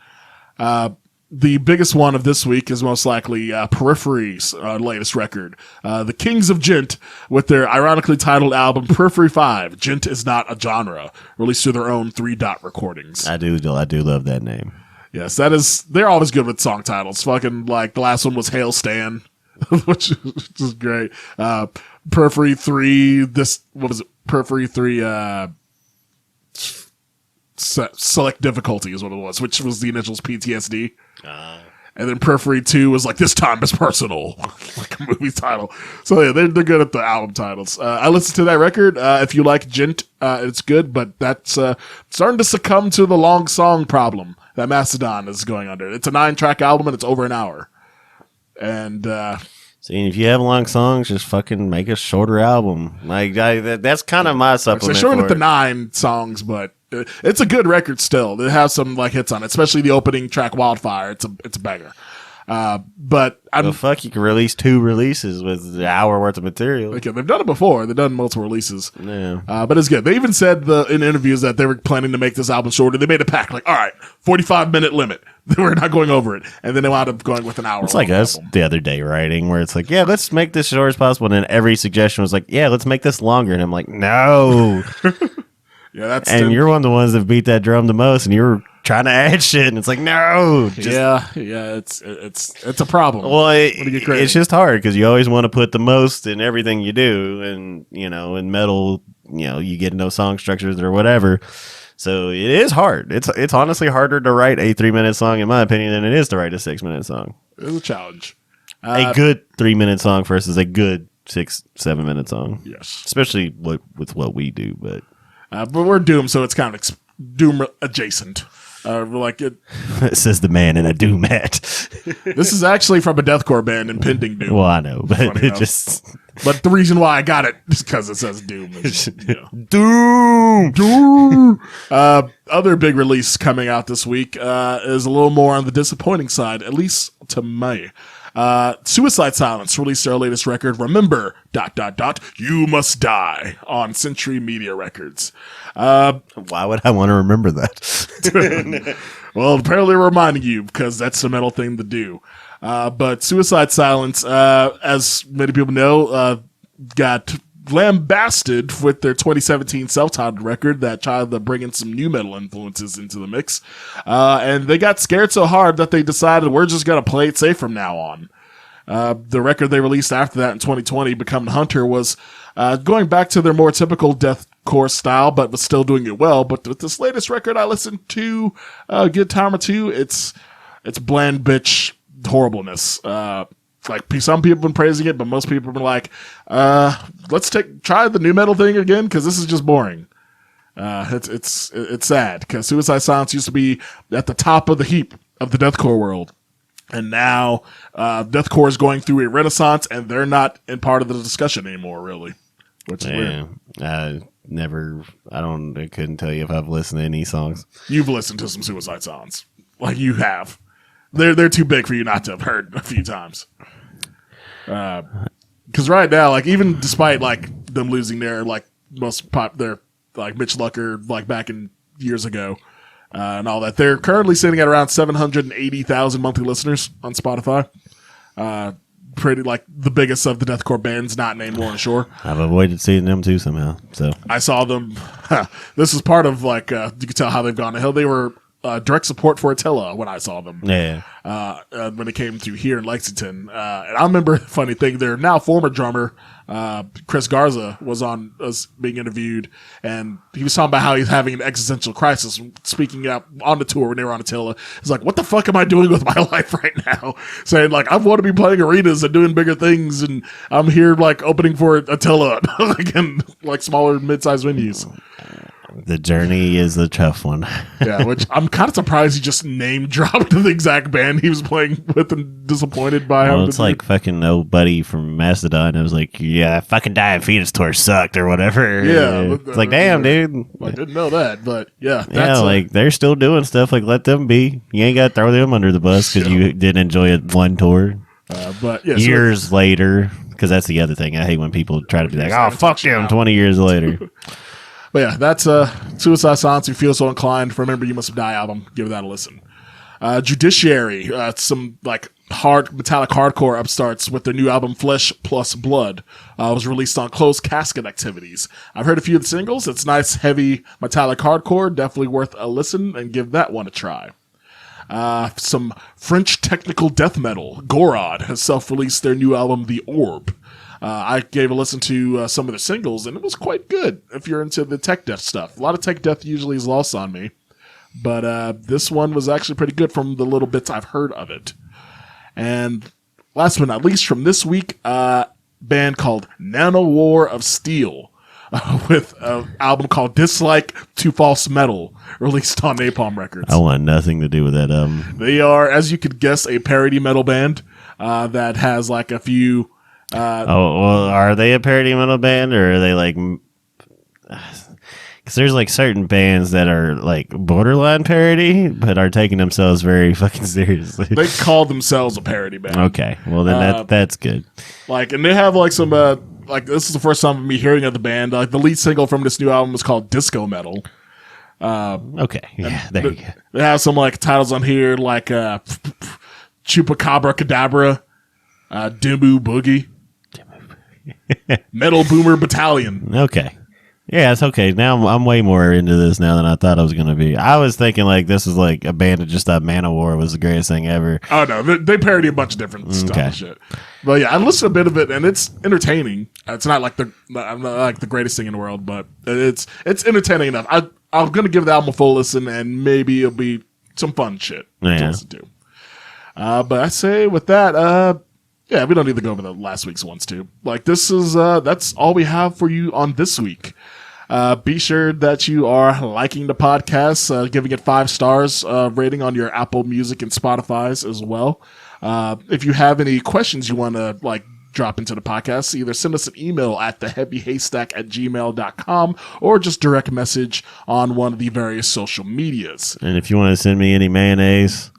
The biggest one of this week is most likely Periphery's latest record, The Kings of Gent, with their ironically titled album Periphery 5, Gent is Not a Genre, released through their own 3 Dot Recordings. I do love that name. Yes, they're always good with song titles. Fucking, like, the last one was Hail Stan, which is great. Periphery 3, Periphery 3, Select Difficulty is what it was, which was the initials PTSD. And then Periphery 2 was like, This Time is Personal, like a movie title. So yeah, they're good at the album titles. I listened to that record. If you like Gent, it's good, but that's starting to succumb to the long song problem that Mastodon is going under. It's a 9-track album and it's over an hour. And See, if you have long songs, just fucking make a shorter album. Like that's kind of my supplement. They're showing for it to 9 songs, but it's a good record still. It has some like hits on it, especially the opening track Wildfire. It's a banger. But I'm Well, fuck, you can release 2 releases with an hour worth of material. okay. They've done it before. They've done multiple releases. Yeah. But it's good. They even said in interviews that they were planning to make this album shorter. They made a pact like, all right, 45-minute limit. They were not going over it, and then they wound up going with an hour. It's like us the other day writing, where it's like, yeah, let's make this short as possible, and then every suggestion was like, yeah, let's make this longer, and I'm like, no. Yeah, that's and you're one of the ones that beat that drum the most, and you're trying to add shit, and it's like, no. yeah. It's a problem. Well, it's just hard because you always want to put the most in everything you do, and in metal, you get no song structures or whatever. So it is hard. It's honestly harder to write a 3-minute song, in my opinion, than it is to write a 6-minute song. It's a challenge. A good 3-minute song versus a good 6-7 minute song. Yes, especially with what we do, but we're Doom, so it's kind of Doom adjacent. We're like it. Says the man in a Doom hat. This is actually from a deathcore band, Impending Doom. Well, I know, but it just. But the reason why I got it is because it says Doom. Doom. Other big release coming out this week is a little more on the disappointing side, at least to me. Suicide Silence released their latest record, Remember, ... You Must Die, on Century Media Records. Why would I want to remember that? Well, apparently we're reminding you because that's the metal thing to do. But Suicide Silence, as many people know, got lambasted with their 2017 self-titled record that tried to bring in some new metal influences into the mix. And they got scared so hard that they decided we're just going to play it safe from now on. The record they released after that in 2020, Become the Hunter, was going back to their more typical deathcore style, but was still doing it well. But with this latest record I listened to a good time or two, it's bland bitch horribleness. Like some people have been praising it, but most people have been like, let's try the new metal thing again because this is just boring. It's sad because Suicide Silence used to be at the top of the heap of the deathcore world, and now deathcore is going through a renaissance, and they're not in part of the discussion anymore, really. Which is weird. I couldn't tell you if I've listened to any songs. You've listened to some Suicide Silence, like you have. They're too big for you not to have heard a few times. Because right now, like even despite like them losing their like their like Mitch Lucker like back in years ago and all that, they're currently sitting at around 780,000 monthly listeners on Spotify. Pretty like the biggest of the deathcore bands not named Lauren Shore. I've avoided seeing them too somehow. So I saw them. This is part of like you can tell how they've gone to hell. They were direct support for Attila when I saw them. Yeah. When it came to here in Lexington. And I remember, funny thing, their now former drummer, Chris Garza, was being interviewed, and he was talking about how he's having an existential crisis, speaking out on the tour when they were on Attila. He's like, what the fuck am I doing with my life right now? Saying, like, I want to be playing arenas and doing bigger things, and I'm here, like, opening for Attila, like, in, like, smaller, mid-sized venues. The journey is a tough one. Yeah, which I'm kind of surprised he just name dropped the exact band he was playing with and disappointed by him. Well, it's like fucking old buddy from Mastodon. I was like, yeah, fucking Dying Fetus tour sucked or whatever. Yeah. It's like, damn, dude. I didn't know that, but yeah. Like they're still doing stuff. Like, let them be. You ain't got to throw them under the bus because you didn't enjoy it one tour. But yeah, years later, because that's the other thing. I hate when people try to be like, oh, fuck them 20 years later. But yeah, that's Suicide Silence. If you feel so inclined, Remember You Must Die album, give that a listen. Judiciary, some like hard metallic hardcore upstarts with their new album Flesh Plus Blood, was released on Closed Casket Activities. I've heard a few of the singles. It's nice, heavy metallic hardcore. Definitely worth a listen and give that one a try. Some French technical death metal. Gorod has self-released their new album The Orb. I gave a listen to some of the singles, and it was quite good if you're into the tech death stuff. A lot of tech death usually is lost on me, but this one was actually pretty good from the little bits I've heard of it. And last but not least, from this week, a band called Nano War of Steel with an album called Dislike to False Metal, released on Napalm Records. I want nothing to do with that album. They are, as you could guess, a parody metal band that has like a few... well, are they a parody metal band, or are they like... Because there's like certain bands that are like borderline parody, but are taking themselves very fucking seriously. They call themselves a parody band. Okay, well then that's good. Like, and they have like some like this is the first time of me hearing of the band. Like the lead single from this new album is called Disco Metal. Okay, yeah, there you go. They have some like titles on here like Chupacabra Cadabra, Dimmu Boogie, Metal Boomer Battalion. Okay. Yeah, it's okay. Now I'm way more into this now than I thought I was going to be. I was thinking like this is like a band that just thought Manowar was the greatest thing ever. Oh no, they parody a bunch of different stuff and shit. But yeah, I listened to a bit of it and it's entertaining. It's not like the greatest thing in the world, but it's entertaining enough. I'm gonna give the album a full listen and maybe it'll be some fun shit to listen to. But I say with that, yeah, we don't need to go over the last week's ones too. Like this is that's all we have for you on this week. Be sure that you are liking the podcast, giving it 5 stars, rating on your Apple Music and Spotify's as well. If you have any questions you want to like drop into the podcast, either send us an email at theheavyhaystack@gmail.com or just direct message on one of the various social medias. And if you want to send me any mayonnaise,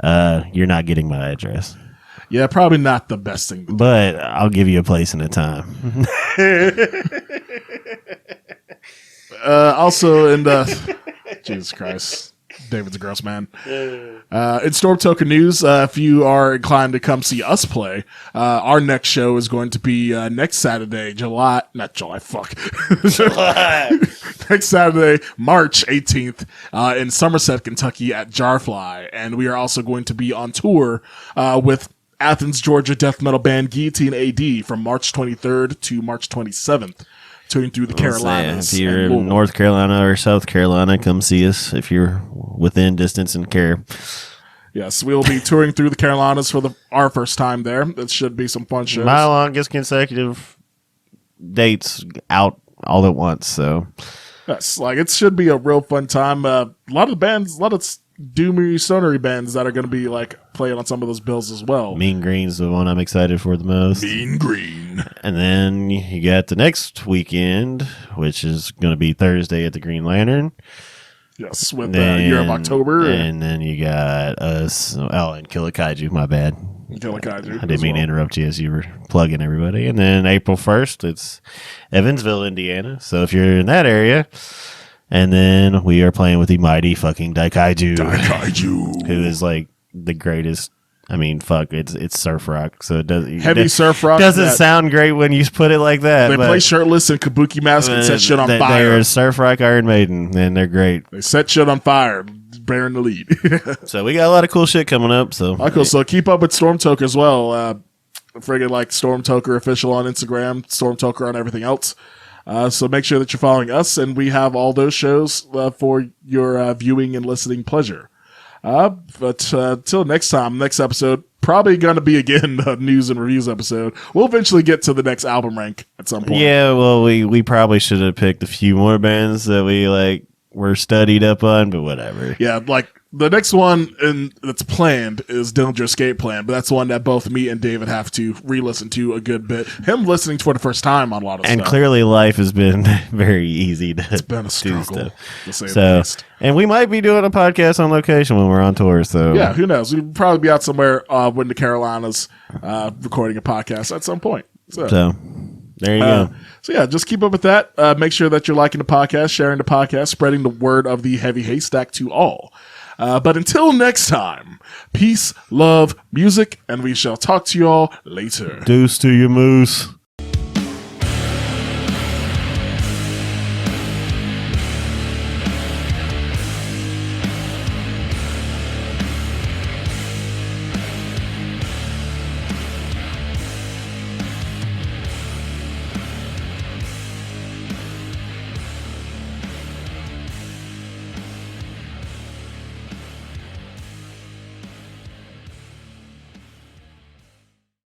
you're not getting my address. Yeah, probably not the best thing. But I'll give you a place and a time. Also, in the Jesus Christ, David's a gross man. In Storm Token news, if you are inclined to come see us play, our next show is going to be next Saturday, next Saturday, March 18th, in Somerset, Kentucky at Jarfly. And we are also going to be on tour with Athens, Georgia death metal band Guillotine AD from March 23rd to March 27th. Touring through the Carolinas. If you're in North Carolina or South Carolina, come see us if you're within distance and care. Yes, we'll be touring through the Carolinas for our first time there. It should be some fun shows. My longest consecutive dates out all at once, so yes, like it should be a real fun time. A lot of the bands, a lot of doomy, stonery bands that are going to be like playing on some of those bills as well. Mean Green's the one I'm excited for the most. Mean Green. And then you got the next weekend, which is going to be Thursday at the Green Lantern. Yes, with the Year of October. And then you got us, and Kill a Kaiju, my bad. Kill a Kaiju. I didn't mean to interrupt you as you were plugging everybody. And then April 1st, it's Evansville, Indiana. So if you're in that area... And then we are playing with the mighty fucking Daikaiju. Who is like the greatest. I mean, fuck, it's surf rock. So it does heavy surf rock. Doesn't sound great when you put it like that. They play shirtless in kabuki masks and set shit on fire. They're surf rock Iron Maiden, and they're great. They set shit on fire, bearing the lead. So we got a lot of cool shit coming up. So cool. So keep up with Storm Toker as well. Friggin' like Storm Toker official on Instagram, Storm Toker on everything else. So make sure that you're following us, and we have all those shows for your viewing and listening pleasure. But till next time, next episode, probably going to be again a news and reviews episode. We'll eventually get to the next album rank at some point. Yeah, well, we probably should have picked a few more bands that we were studied up on, but whatever. Yeah, like the next one that's planned is Dillinger Escape Plan, but that's one that both me and David have to re-listen to a good bit. Him listening for the first time on a lot of stuff. And clearly life has been very easy to It's been a struggle, to say the least. And we might be doing a podcast on location when we're on tour, so... Yeah, who knows? We'll probably be out somewhere in the Carolinas recording a podcast at some point. So there you go. So yeah, just keep up with that. Make sure that you're liking the podcast, sharing the podcast, spreading the word of the Heavy Haystack to all. But until next time, peace, love, music, and we shall talk to you all later. Deuce to your moose.